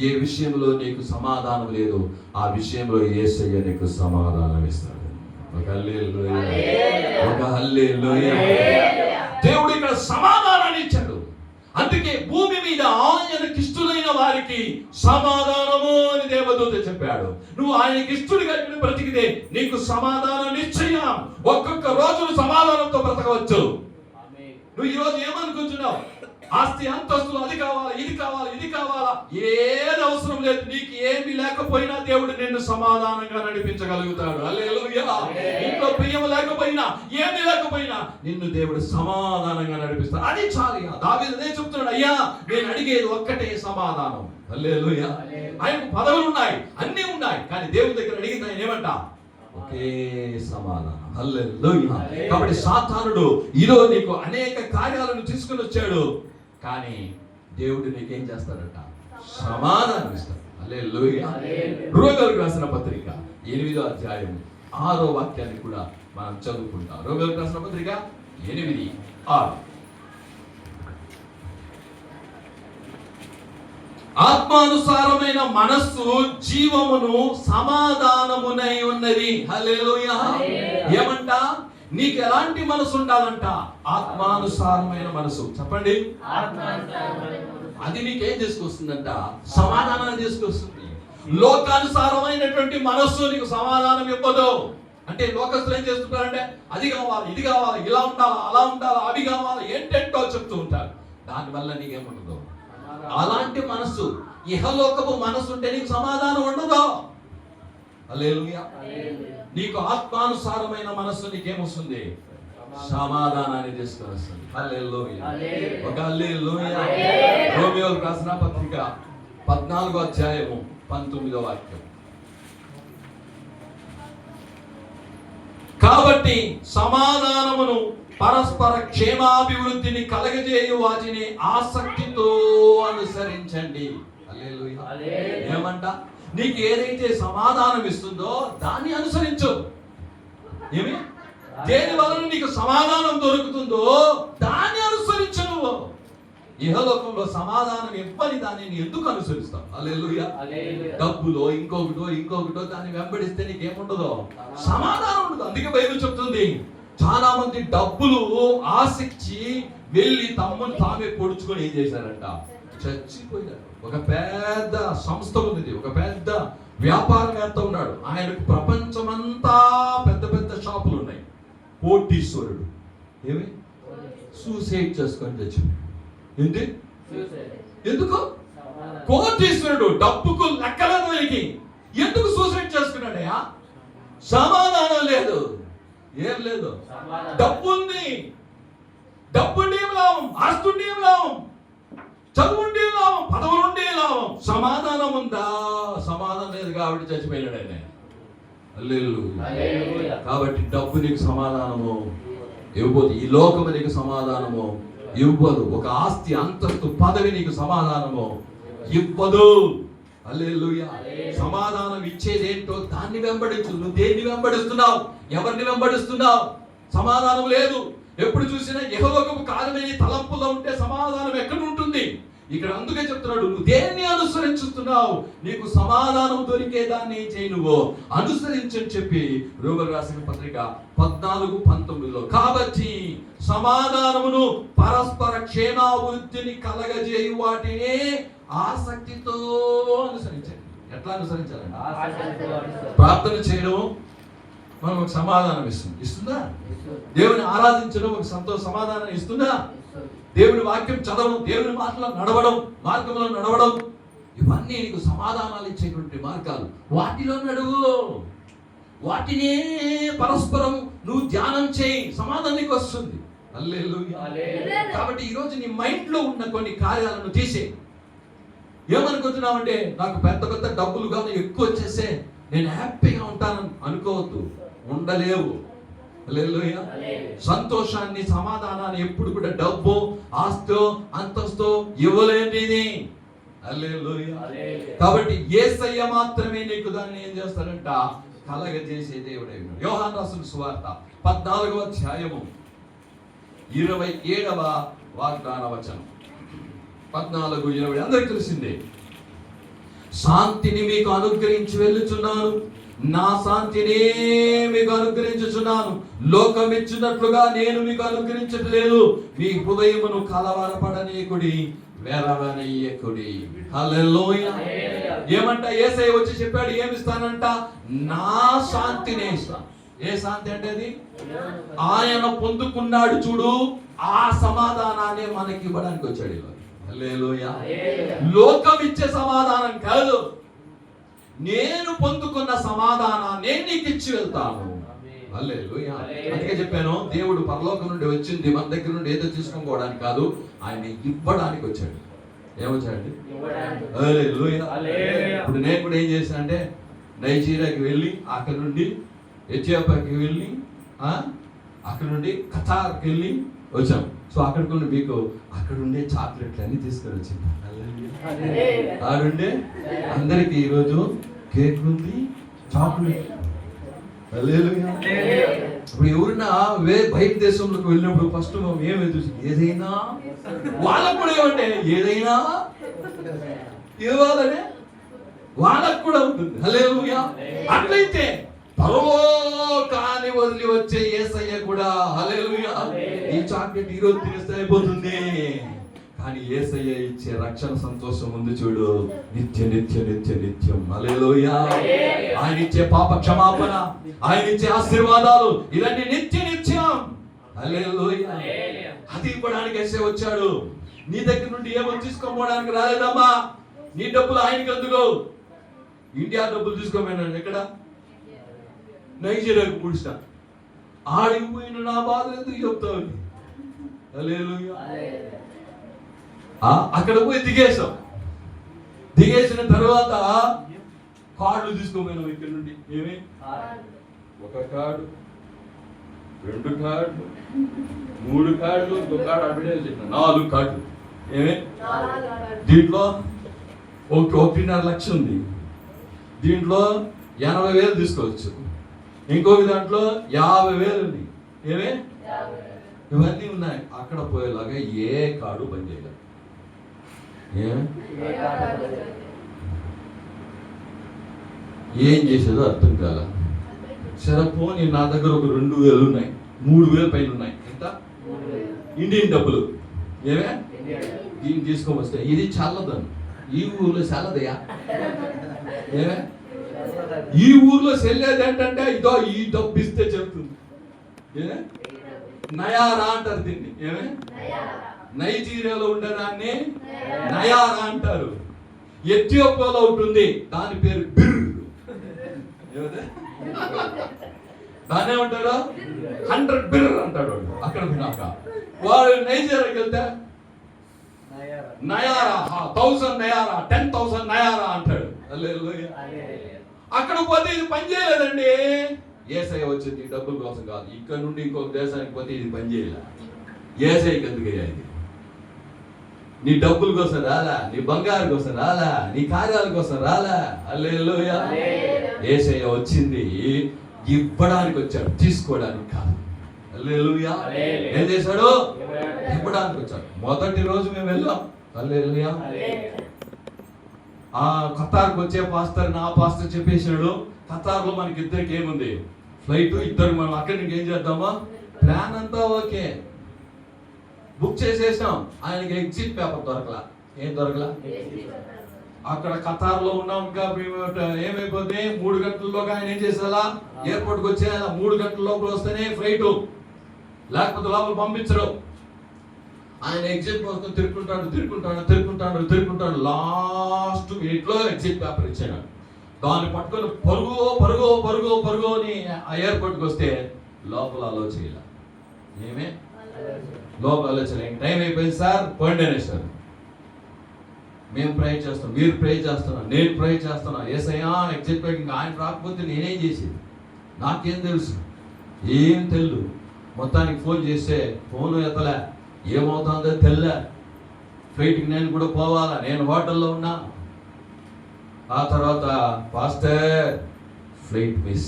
ఏ విషయంలో నీకు సమాధానం లేదు, ఆ విషయంలో యేసయ్య నీకు సమాధానం ఇస్తాడు. ఒక హల్లెలూయా, ఒక హల్లెలూయా. దేవుడు ఇక్కడ సమాధానాన్ని ఇచ్చాడు. అందుకే భూమి మీద ఆయనకి ఇష్టమైన వారికి సమాధానము అని దేవదూత చెప్పాడు. నువ్వు ఆయనకి ఇష్టడుగా బ్రతికితే నీకు సమాధానం నిశ్చయం. ఒక్కొక్క రోజును సమాధానంతో బ్రతకవచ్చు. నువ్వు ఈరోజు ఏమనుకుంటున్నావు? ఆస్తి, అంతస్తులు, అది కావాలా, ఇది కావాలా, ఇది కావాలా, ఏది అవసరం లేదు. నీకు ఏమి లేకపోయినా దేవుడు నిన్ను సమాధానంగా నడిపించగలుగుతాడు. హల్లెలూయా. ఇంట్లో ప్రియం లేకపోయినా, ఏమి లేకపోయినా నిన్ను దేవుడు సమాధానంగా నడిపిస్తాడు. అది చాలు. దావీదు అదే చెప్తున్నాడు, అయ్యా నేను అడిగేది ఒక్కటే, సమాధానం. హల్లెలూయా. ఆయనకు పదవులు ఉన్నాయి, అన్నీ ఉన్నాయి, కానీ దేవుడి దగ్గర అడిగింది ఆయన ఏమంట? ఒకే సమాధానం. హల్లెలూయా. కాబట్టి సాతానుడు ఈరోజు నీకు అనేక కార్యాలను తీసుకుని వచ్చాడు, కానీ దేవుడు నీకేం చేస్తాడట? సమాధానం ఇస్తాడు. హల్లెలూయా. రోమీయులకు రాసిన పత్రిక 8వ అధ్యాయం 6వ వాక్యాన్ని కూడా మనం చదువుకుంటాం. రోమీయులకు రాసిన పత్రిక 8:6. ఆత్మానుసారమైన మనస్సు జీవమును సమాధానమునై ఉన్నది. హల్లెలూయా. ఏమంట? నీకు ఎలాంటి మనసు ఉండాలంట? ఆత్మానుసారమైన మనసు. చెప్పండి. అది నీకేం చేసుకొస్తుందంట? సమాధానాన్ని తీసుకొస్తుంది. లోకానుసారమైనటువంటి మనస్సు నీకు సమాధానం ఇవ్వదు. అంటే లోకస్తులు ఏం చేస్తుంటారంటే, అది కావాలి, ఇది కావాలి, ఇలా ఉండాలా, అలా ఉండాలా, అవి కావాలి, ఏంటంటో చెప్తూ ఉంటారు. దానివల్ల నీకేముండదు. అలాంటి మనస్సు, ఇహలోకపు మనస్సు ఉంటే నీకు సమాధానం ఉండదు. హల్లెలూయా. నీకు ఆత్మానుసారమైన మనస్సు నీకేమొస్తుంది? సమాధానాన్ని తీసుకొని వస్తుంది. హల్లెలూయా. ఒక హల్లెలూయా. రోమీయులకు రాసిన పత్రిక 14వ అధ్యాయము 19వ వాక్యం. కాబట్టి సమాధానమును, పరస్పర క్షేమాభివృద్ధిని కలగజేయు వాటిని ఆసక్తితో అనుసరించండి. హల్లెలూయా. ఏమంట? నీకు ఏదైతే సమాధానం ఇస్తుందో దాన్ని అనుసరించు. ఏమి? దేని వలన నీకు సమాధానం దొరుకుతుందో దాన్ని అనుసరించు. నువ్వు ఇహలోకంలో సమాధానం ఇవ్వని దానిని ఎందుకు అనుసరిస్తావు? హల్లెలూయా. డబ్బులో ఇంకొకటో దాన్ని వెంబడిస్తే నీకేముండదో? సమాధానం ఉండదు. అందుకే బైబిల్ చెప్తుంది, చాలా మంది డబ్బులు ఆశించి వెళ్ళి తమ్ముని తామే పొడుచుకొని ఏం చేశారంట? చచ్చిపోయారు. ఒక పెద్ద సంస్థ ఉంది, ఒక పెద్ద వ్యాపారవేత్త ఉన్నాడు. ఆయనకు ప్రపంచమంతా పెద్ద పెద్ద షాపులు ఉన్నాయి. కోటీశ్వరుడు ఏమి సూసైడ్ చేసుకొని తెచ్చింది. ఎందుకు? కోటీశ్వరుడు, డబ్బుకు లెక్కలేదు ఆయనకి. ఎందుకు సూసైడ్ చేసుకున్నాడయా? సమాధానం లేదు, ఏం లేదు. డబ్బుంది, డబ్బుండి ఏం లాభం, ఆస్తుండి ఏం లాభం, చదువుండి ఏం లాభం, పదవులుండి ఏం లాభం. సమాధానం ఉందా? సమాధానం లేదు కాబట్టి చచ్చిపోయాడు ఆయన. హల్లెలూయా. కాబట్టి డబ్బు నీకు సమాధానము ఇవ్వబోదు, ఈ లోకము నీకు సమాధానము ఇవ్వదు, ఒక ఆస్తి అంతస్తు పదవి నీకు సమాధానము ఇవ్వదు. హల్లెలూయా. సమాధానం ఇచ్చేదేంటో దాన్ని వెంబడించు. నువ్వు దేన్ని వెంబడిస్తున్నావు? ఎవరిని వెంబడిస్తున్నావు? సమాధానం లేదు. ఎప్పుడు చూసినా యెహోవాకు కార్యమని తలంపులో ఉంటే సమాధానం ఎక్కడ ఉంటుంది? ఇక్కడ అందుకే చెప్తున్నాడు, నువ్వు దేన్ని అనుసరించుతున్నావు? నీకు సమాధానం దొరికేదాన్ని ఏం చేయి, నువ్వు అనుసరించని చెప్పి రోమర్ రాసిన పత్రిక 14:19 కాబట్టి సమాధానమును పరస్పర క్షేమాభివృద్ధిని కలగజేయు వాటిని ఆసక్తితో అనుసరించండి. ఎట్లా అనుసరించాలండి? ప్రార్థన చేయడం మనం ఒక సమాధానం ఇస్తుందా? దేవుని ఆరాధించడం ఒక సమాధానం ఇస్తుందా? దేవుని వాక్యం చదవడం, దేవుని మాటలో నడవడం, మార్గంలో నడవడం, ఇవన్నీ నీకు సమాధానాలు ఇచ్చేటువంటి మార్గాలు. వాటిలో నడువు, వాటినే పరస్పరం నువ్వు ధ్యానం చేయి, సమాధానం నీకు వస్తుంది. హల్లెలూయా. కాబట్టి ఈరోజు నీ మైండ్ లో ఉన్న కొన్ని కార్యాలను తీసే. ఏమనుకుంటున్నావంటే నాకు పెద్ద పెద్ద డబ్బులు కానీ ఎక్కువ వచ్చేసే నేను హ్యాపీగా ఉంటాను అనుకోవద్దు, ఉండలేవు. హల్లెలూయా. సంతోషాన్ని, సమాధానాన్ని ఎప్పుడు కూడా డబ్బు, ఆస్తో, అంతస్తో ఇవ్వలేనిది. హల్లెలూయా. కాబట్టి యేసయ్య మాత్రమే నీకు దాన్ని ఏం చేస్తాడంట? కలగజేసే దేవుడే. యోహాను రాసిన సువార్త 14వ అధ్యాయము 27వ వాగ్దాన వచనం. 14:20 అందరికి తెలిసిందే. శాంతిని మీకు అనుగ్రహించి వెళ్ళుచున్నాను, నా శాంతినే మీకు అనుగ్రహించుచున్నాను, లోకం ఇచ్చినట్లుగా నేను మీకు అనుగ్రహించట్లేదు. మీ హృదయమును కలవరపడనీయకుడి, వెరవనీయకుడి. హల్లెలూయా. ఏమంట? యేసయ్య వచ్చి చెప్పాడు, ఏమిస్తానంట? నా శాంతినే ఇస్తాను. ఏ శాంతి అంటే అది? ఆయన పొందుకున్నాడు చూడు, ఆ సమాధానాన్ని మనకి ఇవ్వడానికి వచ్చాడు. హల్లెలూయా. లోకం ఇచ్చే సమాధానం కాదు, నేను పొందుకున్న సమాధానాన్ని నీకు ఇచ్చి వెళ్తాను. హల్లెలూయా. అందుకే చెప్పాను, దేవుడు పరలోకం నుండి వచ్చింది మన దగ్గర నుండి ఏదో తీసుకోవడానికి కాదు, ఆయన ఇవ్వడానికి వచ్చాడు. ఏమొచ్చాడండి? హల్లెలూయా. ఇప్పుడు నేను కూడా ఏం చేశాను అంటే, నైజీరియాకి వెళ్ళి అక్కడ నుండి ఎథియోపియాకి వెళ్ళి అక్కడ నుండి ఖతార్కి వెళ్ళి వచ్చాం. సో అక్కడికి మీకు అక్కడ ఉండే చాక్లెట్లు అన్ని తీసుకొని వచ్చింది. ఆడుండే అందరికి ఈరోజు కేక్ ఉంది, చాక్లెట్. హల్లెలూయా. ఇప్పుడు ఎవరైనా బయట దేశంలోకి వెళ్ళినప్పుడు ఫస్ట్ మనం ఏమి చూసి, ఏదైనా వాళ్ళకు కూడా ఏమంటే ఏదైనా ఇవ్వాలనే వాళ్ళకు కూడా ఉంటుంది. హల్లెలూయా. అట్లయితే పరలోకాన్ని వదిలి వచ్చే యేసయ్య కూడా, హల్లెలూయా, ఈ చాక్లెట్ ఈరోజు తినేస్తే అయిపోతుంది, కానీ యేసయ్య ఇచ్చే రక్షణ సంతోషం ఉంది చూడు, నిత్య నిత్య నిత్య నిత్యం. హల్లెలూయా. ఆయన ఇచ్చే పాప క్షమాపణ, ఆయన ఇచ్చే ఆశీర్వాదాలు, ఇవన్నీ నిత్య నిత్యం. హల్లెలూయా. అది ఇవ్వడానికి యేసయ్య వచ్చాడు. నీ దగ్గర నుండి ఏమో తీసుకోపోవడానికి రాలేదమ్మా. నీ డబ్బులు ఆయనకి అందుకో. ఇండియా డబ్బులు తీసుకోమన్నాడు. ఎక్కడ? నైజీరియాకు పుడిస్తా. ఆడికి పోయిన నా బాధ ఎందుకు చెప్తావు? హల్లెలూయా. అక్కడ పోయి దిగేసాం. దిగేసిన తర్వాత కార్డులు తీసుకోపోయినాం ఇక్కడ నుండి. ఏమి? ఒక కార్డు, 2 కార్డులు, 3 కార్డులు, 1 కార్డు అడ్వర్టైజ్ చేసిన 4 కార్డులు. ఏమి? దీంట్లో 1.5 లక్ష ఉంది. దీంట్లో 80,000 తీసుకోవచ్చు. ఇంకొక దాంట్లో 50,000 ఉంది. ఏమే? ఇవన్నీ ఉన్నాయి. అక్కడ పోయేలాగా ఏ కార్డు పనిచేయలేదు. ఏం చేసేదో అర్థం కాల. సరే పోనీ, నా దగ్గర ఒక 2,000 ఉన్నాయి, 3,000 పైన ఉన్నాయి. ఎంత? ఇండియన్ డబ్బులు. ఏమే? దీన్ని తీసుకొని వస్తే ఇది చల్లదని. ఈ ఊర్లో చల్లదయా? ఏమే? ఈ ఊర్లో చెల్లేది ఏంటంటే ఇదో ఈ డబ్బు ఇస్తే చెప్తుంది. నయారా అంటారు దీన్ని. ఏమే నైజీరియాలో ఉండేదాన్ని నయారా అంటారు. ఎథియోపియాలో ఉంటుంది, దాని పేరు బిర్. దాన్ని ఏమంటారు? 100 బిర్ అంటాడు వాడు. అక్కడ విన్నాక వాడు నైజీరియాకి వెళ్తే నయారా, 1000 నయారా, 10,000 నయారా అంటాడు. అక్కడ పోతే ఇది పని చేయలేదండి. యేసయ్య వచ్చింది డబ్బుల కోసం కాదు. ఇక్కడ నుండి ఇంకొక దేశానికి పోతే ఇది పని చేయలే. యేసయ్యకి ఎందుకయ్యా ఇది? నీ డబ్బుల కోసం రాలా, నీ బంగారు కోసం రాలా, నీ కార్యాల కోసం రాలా. హల్లెలూయా. యేసయ్య వచ్చింది ఇవ్వడానికి వచ్చాడు, తీసుకోవడానికి కాదు. హల్లెలూయా. ఏం చేశాడు? ఇవ్వడానికి వచ్చాడు. మొదటి రోజు మేము వెళ్ళాం. హల్లెలూయా. ఖతార్కి వచ్చే పాస్టర్ నా పాస్టర్ చెప్పేసాడు, ఖతార్లో మనకి ఇద్దరికి ఏముంది? ఫ్లైట్, ఇద్దరు. మనం అక్కడి నుంచి ఏం చేద్దామా? ప్లాన్ అంతా ఓకే, బుక్ చేసేసాం. ఆయనకి ఎగ్జిట్ పేపర్ దొరకలా. ఏం దొరకలా? అక్కడ ఖతార్లో ఉన్నాం. ఇంకా ఏమైపోతే 3 గంటల్లోగా ఆయన ఏం చేసేలా? ఎయిర్పోర్ట్కి వచ్చేయాల. 3 గంటల లోపల వస్తేనే ఫ్లైట్, లేకపోతే లోపల పంపించరు. ఆయన ఎగ్జిట్ కోసం తిరుగుకుంటాడు. లాస్ట్ మినిట్లో ఎగ్జిట్ పేపర్ ఇచ్చాడు. దాన్ని పట్టుకొని పరుగు అని ఆ ఎయిర్పోర్ట్కి వస్తే లోపల ఆలోచన. ఏమే లోపల ఆలోచన. టైం అయిపోయింది సార్, పోయిండేనే సార్. మేము ప్రే చేస్తాం, మీరు ప్రే చేస్తున్నాం, నేను ప్రే చేస్తున్నా. యేసయ్యా ఎగ్జిట్ పేపర్ ఇంకా ఆయన రాకపోతే నేనేం చేసేది? నాకేం తెలుసు? ఏం తెలియదు. మొత్తానికి ఫోన్ చేస్తే ఫోన్ ఎత్తలే. ఏమవుతుందో తెల్లే. ఫ్లైట్కి నేను కూడా పోవాలా, నేను హోటల్లో ఉన్నా. ఆ తర్వాత pastor flight miss,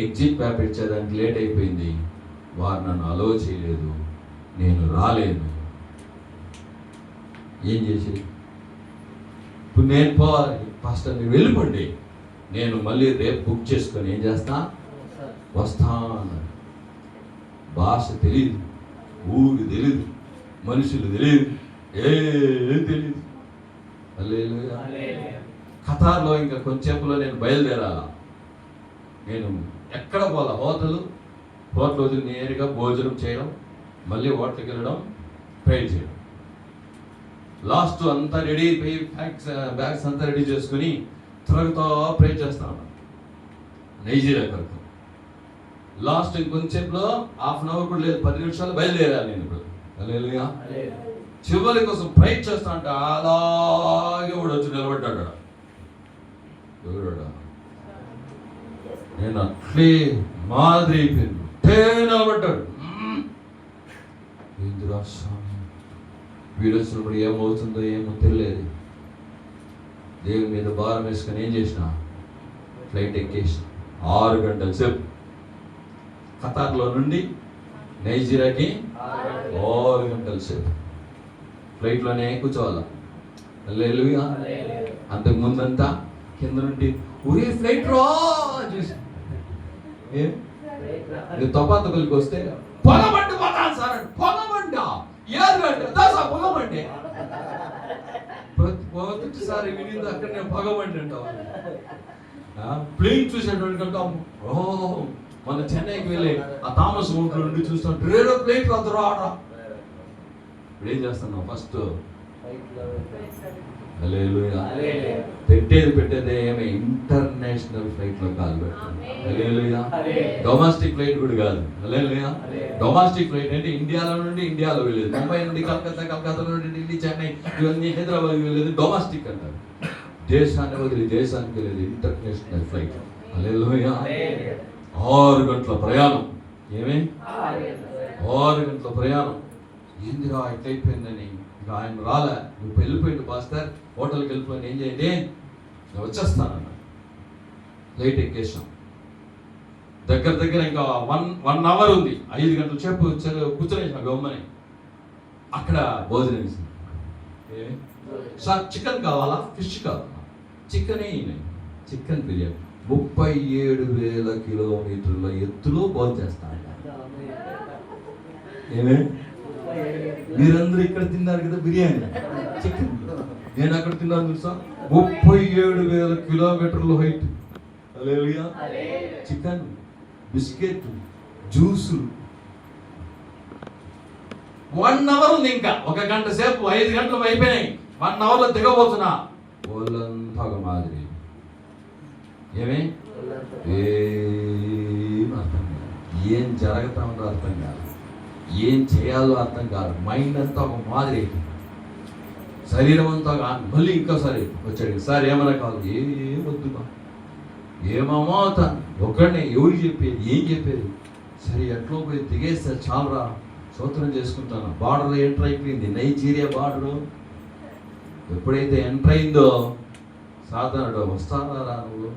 exit paper ఇచ్చేదానికి లేట్ అయిపోయింది, వారు నన్ను అలో చేయలేదు, నేను రాలేను. ఏం చేసేది? ఇప్పుడు నేను పోవాలి. పాస్టర్ మీరు వెళ్ళిపోండి, నేను మళ్ళీ రేపు బుక్ చేసుకొని ఏం చేస్తా? వస్తాను. భాష తెలియదు, ఊరు తెలియదు, మనుషులు తెలియదు, ఏం తెలియదు. హల్లెలూయా. ఖతార్లో ఇంకా కొంచెంలో నేను బయలుదేరాలా. నేను ఎక్కడ పోలా? హోటల్ వదిలి నేరుగా భోజనం చేయడం, మళ్ళీ హోటల్కి వెళ్ళడం, ప్రే చేయడం. లాస్ట్ అంతా రెడీ అయిపోయి బ్యాగ్స్ అంతా రెడీ చేసుకుని తిరుగుతా ప్రే చేస్తాను నైజీరియా వరకు. లాస్ట్ ఇంకొంచెంలో హాఫ్ అన్ అవర్ కూడా లేదు, 10 నిమిషాలు బయలుదేరాలి నేను ఇప్పుడు. హల్లెలూయా. చివరి కోసం ప్రే చేస్తా అంటే అలాగే వాడు వచ్చి నిలబడ్డాడు. ఎవడా? నేను అట్లే మాదిరి అయిపోయింది. నిలబడ్డాడు. ఇందిరా స్వామి, వీడు వచ్చినప్పుడు ఏమవుతుందో ఏమో తెలియదు. దేవుని మీద భారం వేసుకొని ఏం చేసిన? ఫ్లైట్ ఎక్కేసి 6 గంటల సేపు ఖతార్లో నుండి నైజీరియాకి 6 గంటల సేపు ఫ్లైట్లోనే కూర్చోవాలా. హల్లెలూయా. అంతకు ముందంతా కింద నుండి ఊరి ఫ్లైట్ రా చూసి తొపాతకులకి వస్తే పొగమండి పోతాను సార్. పొగమండా? ఏరుగండి దాసా పొగమండి. ప్రతిసారి వినింది అక్కడ నేను పొగమండి అంటావు. ప్లేన్ చూసేటువంటి అంటాం. మన చెన్నైకి వెళ్ళి ఆ థామస్ ఊట్లో నుండి చూస్తాం, రేడో ప్లేట్ రాదు రాడా. ఇప్పుడు ఏం చేస్తున్నాం? ఫస్ట్ పెట్టేది ఏమి ఇంటర్నేషనల్ ఫ్లైట్ లో కాదు పెట్టాం. డొమెస్టిక్ ఫ్లైట్ కూడా కాదు. డొమెస్టిక్ ఫ్లైట్ అంటే ఇండియాలో నుండి ఇండియాలో వెళ్ళేది, ముంబై నుండి కలకత్తా నుండి ఢిల్లీ, చెన్నై, ఇవన్నీ హైదరాబాద్ వెళ్ళేది డొమెస్టిక్ అంటారు. దేశాన్ని వదిలి దేశానికి వెళ్ళేది ఇంటర్నేషనల్ ఫ్లైట్. హల్లెలూయా. 6 గంటల ప్రయాణం. ఏమే 6 గంటల ప్రయాణం. ఏందిరా ఎట్లయిపోయిందని. ఇంకా ఆయన రాలే, నువ్వు వెళ్ళిపోయింది పాస్టర్, హోటల్కి వెళ్ళిపోయింది, ఏం చేయండి, నేను వచ్చేస్తానన్న. ఫ్లైట్ ఎక్కేసాం. దగ్గర ఇంకా 1 అవర్ ఉంది. 5 గంటల సేపు కూర్చొనేసాం గమ్మని. అక్కడ భోజనం ఇస్తుంది. సార్ చికెన్ కావాలా, ఫిష్ కావాలా? చికెన్ బిర్యానీ. 37,000 కిలోమీటర్ల ఎత్తులో భోజనం చేస్తాను. ఏమే మీరందరూ ఇక్కడ తిన్నారు కదా బిర్యానీ, చికెన్. నేను అక్కడ తిన్నాను తెలుసా, 37,000 కిలోమీటర్ల హైట్. హల్లెలూయా. చికెన్ బిస్కెట్, జ్యూసులు. 1 అవర్ ఉంది, ఇంకా 1 గంట సేపు, 5 గంటలు అయిపోయినాయి. 1 అవర్లో దిగబోతున్నా, ఒళ్ళంతా ఒక మాదిరి. ఏమి ఏం అర్థం కాదు, ఏం జరుగుతా ఉందో అర్థం కాదు, ఏం చేయాలో అర్థం కాదు. మైండ్ అంతా ఒక మాదిరి, శరీరం అంతా. మళ్ళీ ఇంకోసారి వచ్చాడు, సార్ ఏమన్నా కాదు, ఏం వద్దుమా, ఏమమ్మా అవుతాను ఒక్కడనే, ఎవరు చెప్పేది, ఏం చెప్పేది. సరే ఎట్లో పోయి దిగేస్తే చాలరా, స్తోత్రం చేసుకుంటాను. బార్డర్ ఎంటర్ అయిపోయింది, నైజీరియా బార్డరు. ఎప్పుడైతే ఎంటర్ అయిందో సాధారణ వస్తారా నువ్వు,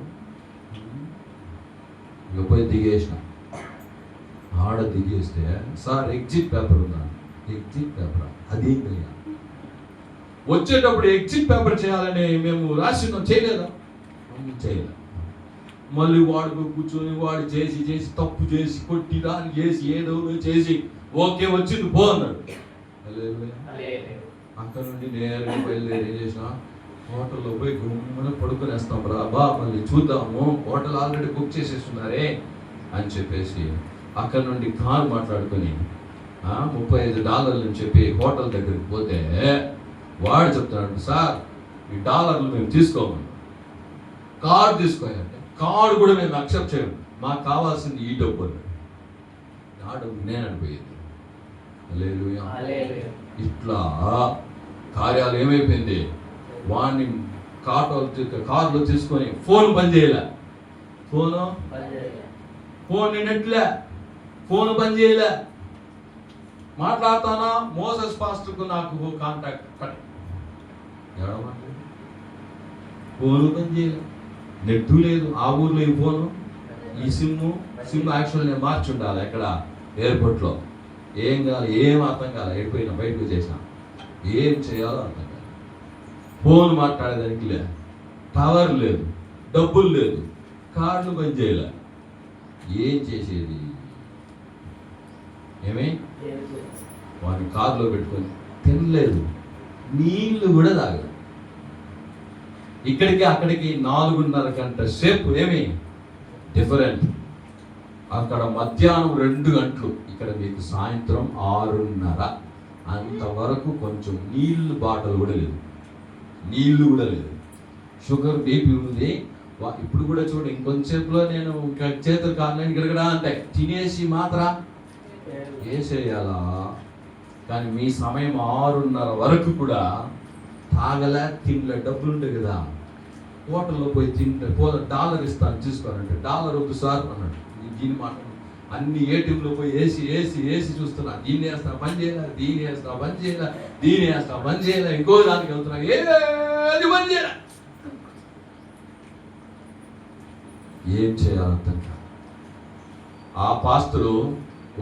ఇక పోయి దిగేసిన. ఆడ దిగేస్తే, సార్ ఎగ్జిట్ పేపర్ ఉందా, ఎగ్జిట్ పేపర్ అదేంటయ్యా, వచ్చేటప్పుడు ఎగ్జిట్ పేపర్ చేయాలని మేము రాసినాం, చేయలేదా, చేయలేదు. మళ్ళీ వాడు కూర్చొని వాడు చేసి చేసి తప్పు చేసి కొట్టి దాన్ని చేసి ఏదో చేసి ఓకే వచ్చింది పో అన్నాడు. అక్కడ నుండి నేరుగా బయలుదేరి ఏం చేసిన, హోటల్లో పోయి గుమ్మని పడుకునేస్తాం రా బా, మళ్ళీ చూద్దాము, హోటల్ ఆల్రెడీ బుక్ చేసేస్తున్నారే అని చెప్పేసి అక్కడ నుండి కారు మాట్లాడుకొని $35 అని చెప్పి హోటల్ దగ్గరికి పోతే వాడు చెప్తున్నాడు, సార్ ఈ $1 మేము తీసుకోమని, కార్డు తీసుకోవాలంటే కార్డు కూడా మేము అక్సెప్ట్ చేయము, మాకు కావాల్సింది ఈ డబ్బు అన్నాడు. ఆ డబ్బు నేను అనిపోయింది. ఇట్లా కార్యాలు ఏమైపోయింది, వాడిని కారులో తీసుకొని ఫోన్ పనిచేయలే, ఫోన్ నెట్లే, ఫోన్ పనిచేయలే. మాట్లాడతానా, మోసెస్ పాస్టర్కు నాకు కాంటాక్ట్ కట్, ఫోను పనిచేయలే, నెట్టు లేదు ఆ ఊర్లో. ఈ ఫోను, ఈ సిమ్ యాక్చువల్ నేను మార్చి ఉండాలి ఎక్కడ ఎయిర్పోర్ట్లో. ఏం కాదు, ఏం అర్థం కాదు, అయిపోయినా బయటకు చేసిన, ఏం చేయాలో అర్థం కాదు. ఫోన్ మాట్లాడేదానికి లేదు, టవర్ లేదు, డబ్బులు లేదు, కార్డు పని చేయలే, ఏం చేసేది. ఏమి వాడిని కారులో పెట్టుకొని తినలేదు, నీళ్లు కూడా తాగలేదు. ఇక్కడికి అక్కడికి 4.5 గంటల సేపు, ఏమి డిఫరెంట్. అక్కడ మధ్యాహ్నం 2 గంటలు, ఇక్కడ మీకు సాయంత్రం 6:30. అంతవరకు కొంచెం నీళ్ళు బాటలు కూడా లేదు, నీళ్లు కూడా లేదు. షుగర్ బీపీ ఉంది. ఇప్పుడు కూడా చూడండి, ఇంకొంచెంసేపులో నేను చేతులు కాళ్ళని గిరగడా అంటే తినేసి మాత్ర వేసేయాలా. కానీ మీ సమయం 6:30 వరకు కూడా తాగలే, తినలే. డబ్బులు ఉండే కదా, హోటల్లో పోయి తింటే $1 ఇస్తాను తీసుకోవాలంటే, $1 వద్దు సార్ అన్నాడు. దీన్ని మాట అన్ని ఏటీఎంలో పోయి వేసి వేసి వేసి చూస్తున్నా, దీన్ని వేస్తా పని చేయలే, దీన్ని వేస్తా పని చేయలే, దీన్ని వేస్తా పని చేయలే, ఇంకో దానికి వెళ్తున్నా, ఏది పని చేయలే. ఏం చేయాలంత. ఆ పాస్టరు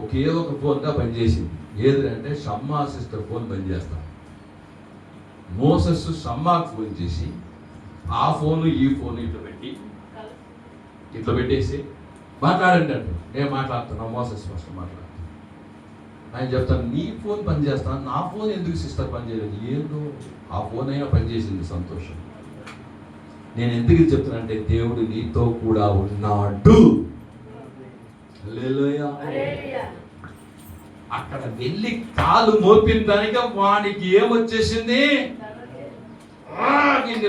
ఒకే ఒక ఫోన్గా పనిచేసింది. ఏదంటే షమ్మా సిస్టర్ ఫోన్ పనిచేస్తాను. మోసెస్ షమ్మాకు ఫోన్ చేసి ఆ ఫోను ఈ ఫోను ఇట్లా పెట్టేసి మాట్లాడండి అంటే, నేను మాట్లాడుతున్నా, మోసెస్ ఫస్ట్ మాట్లాడుతాను. ఆయన చెప్తాను, నీ ఫోన్ పనిచేస్తాను, నా ఫోన్ ఎందుకు సిస్టర్ పనిచేయలేదు. ఏదో ఆ ఫోన్ అయినా పనిచేసింది, సంతోషం. నేను ఎందుకు చెప్తున్నా అంటే, దేవుడు నీతో కూడా ఉన్నాడు. హల్లెలూయా. అక్కడ వెళ్ళి కాలు మోపిన దానిగా వానికి ఏమొచ్చేసింది,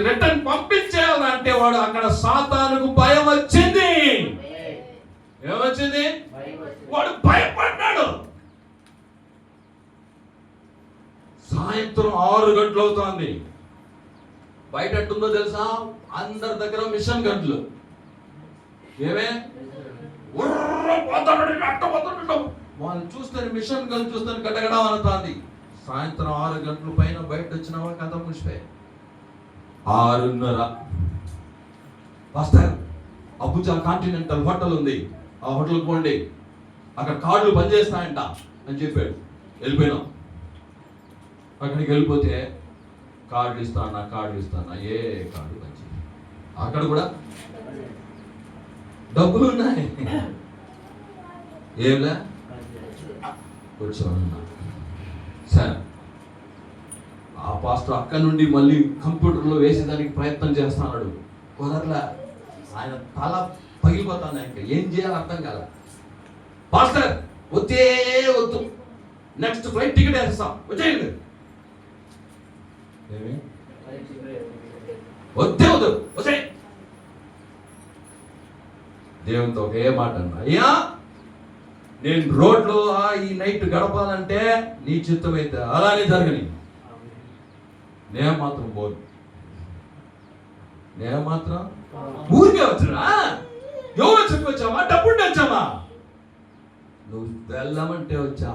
రిటర్న్ పంపించేయాలంటే వాడు అక్కడ సాతానుకు భయం వచ్చింది. ఏమొచ్చింది, వాడు భయపడ్డాడు. సాయంత్రం 6 గంటలు అవుతోంది. బయట ఎట్టుందో తెలుసా, అందరి దగ్గర మిషన్ గంటలు. ఏమే వాళ్ళు చూస్తారు, మిషన్ గంటలు చూస్తారు, గడగడా అవుతుంది. సాయంత్రం 6 గంటల పైన బయట వచ్చిన వాళ్ళు కథ మునిసిపోయి 6:30 వస్తారు. అబుజా కాంటినెంటల్ హోటల్ ఉంది, ఆ హోటల్కి పోండి, అక్కడ కార్డులు పనిచేస్తాయంట అని చెప్పాడు. వెళ్ళిపోయినాం. అక్కడికి వెళ్ళిపోతే కార్డు ఇస్తానా ఏ కార్డు పనిచేయ, అక్కడ కూడా డబ్బులు ఉన్నాయి, ఏంలే కూర్చోన్నా. సరే, ఆ పాస్టర్ అక్కడ నుండి మళ్ళీ కంప్యూటర్లో వేసేదానికి ప్రయత్నం చేస్తున్నాడు. కుదరలే. ఆయన తల పై పగిలిపోతాను. ఇంకా ఏం చేయాలో అర్థం కాల. పాస్టర్ వద్దే వద్దు, నెక్స్ట్ ఫ్లైట్ టికెట్ వేస్తాం, వచ్చేయండి. ఏమి వద్దే వద్దు, వచ్చే. దేవునితో ఒకే మాట అన్నా, అయ్యా నేను రోడ్లో ఈ నైట్ గడపాలంటే నీ చిత్తమైతే అలానే జరగని. నేను మాత్రం పోను. నేను మాత్రం ఊరికే వచ్చా, ఎవరు చెప్పి వచ్చామా, డబ్బుంటే వచ్చామా? నువ్వు వెళ్ళమంటే వచ్చా,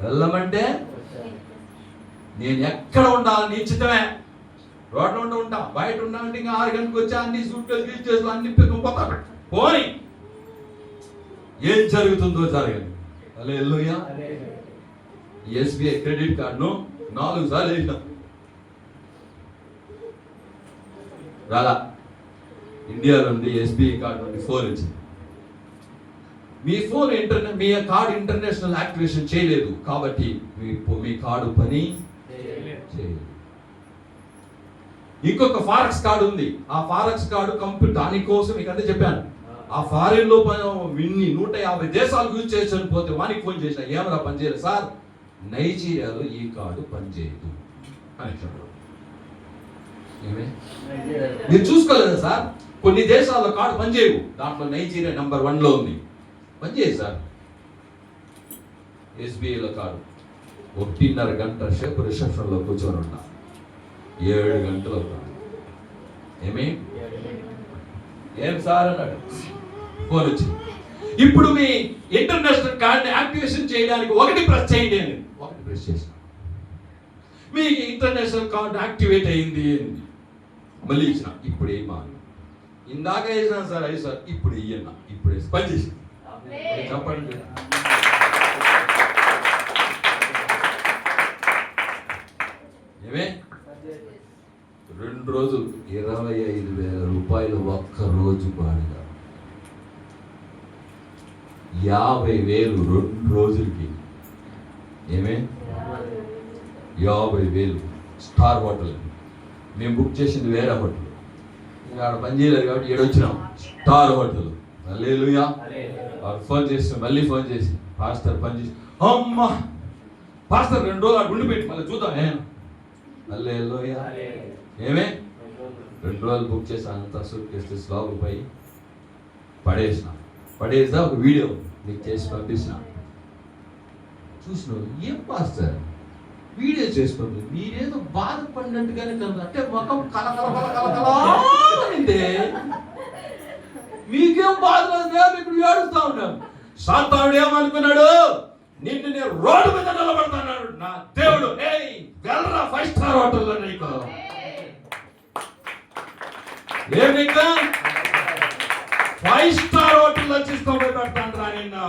వెళ్ళమంటే నేను ఎక్కడ ఉండాలి నీ చిత్తమే. రోడ్లో ఉంటా, బయట ఉన్నామంటే ఇంకా 6 గంటలకు వచ్చా, అన్ని సూట్ కేసులు అన్ని పోతా పోని. ఏం జరుగుతుందో జరగదు. హల్లెలూయా. ఎస్బీఐ క్రెడిట్ కార్డును 4 సార్లు వేసినాం, రాలా. ఇండియా నుండి ఎస్బీఐ కార్డు నుండి ఫోన్ వచ్చింది, మీ ఫోన్ మీ కార్డు ఇంటర్నేషనల్ యాక్టివేషన్ చేయలేదు కాబట్టి మీ కార్డు పని చేయలేదు. ఇంకొక ఫారెక్స్ కార్డు ఉంది, ఆ ఫారెక్స్ కార్డు కంప్లీట్ దానికోసం మీకు అంటే చెప్పాను. ఆ ఫారిన్ లో 150 దేశాలకు యూజ్ చేసాను. పోతే వానికి ఫోన్ చేసిన, ఏమరా పని చేయలేదు సార్, నైజీరియాలో ఈ కార్డు పనిచేయదు అని చెప్పారు. మీరు చూసుకోలేదా సార్, కొన్ని దేశాల్లో కార్డు పనిచేయవు, దాంట్లో నైజీరియా నెంబర్ 1లో ఉంది. పనిచేయదు సార్. ఎస్బీఐలో కార్డు 1.5 గంట సేపు రిసెప్షన్లో కూర్చొని ఉంటా, 7 గంటలు ఏమి ఏం సార్ అన్నాడు. ఫోన్ వచ్చింది. ఇప్పుడు మీ ఇంటర్నేషనల్ కార్డుని యాక్టివేషన్ చేయడానికి 1 ప్రెస్ చేయండి అని 1 ప్రెస్ చేసిన, మీ ఇంటర్నేషనల్ కార్డు యాక్టివేట్ అయింది అని మళ్ళీ ఇచ్చిన. ఇప్పుడు ఏమా, ఇందాక వేసినా సార్, అయ్యి సార్ ఇప్పుడు ఇయ్యన్నా, ఇప్పుడు వేసి పని చేసి చెప్పండి. ఏమే 2 రోజులు 25,000 రూపాయలు ఒక్క రోజు బాడిగా, 50,000 2 రోజులకి. ఏమే 50,000 స్టార్ హోటల్. మేము బుక్ చేసింది వేరే హోటల్, ఆడ పని చేయలేదు కాబట్టి ఏడొచ్చినాం స్టార్ హోటల్. హల్లెలూయా. ఫోన్ చేసి మళ్ళీ ఫోన్ చేసి, పాస్టర్ పని చేసి, అమ్మ పాస్టర్ 2 రోజులు అక్కడ ఉండిపెట్టి మళ్ళీ చూద్దాం. హల్లెలూయా. ఏమే 2 రోజులు బుక్ చేసి అంతా సూట్ కేసు లోపలికి పోయి పడేసినా ఒక వీడియో మీకు చేసి పంపించిన. చూసిన ఏం పాస్టర్ వీడియో చేసి పంపి, మీరేదో బాధపడినట్టుగానే కదా, అంటే ముఖం కలకలకలకలకలాంటే మీకేం బాధ లేదు, మేము ఇక్కడ ఏడుస్తా ఉన్నాం. సాతానుడు ఏమనుకున్నాడు, నిన్ను నేను రోడ్డు మీద నిలబడతాడు. నా దేవుడు వెళ్ళరా 5 స్టార్ హోటల్లో నీకు ఏమి 5 స్టార్ హోటల్లో తీసుకోబోయి పెడతాను రా నిన్ను.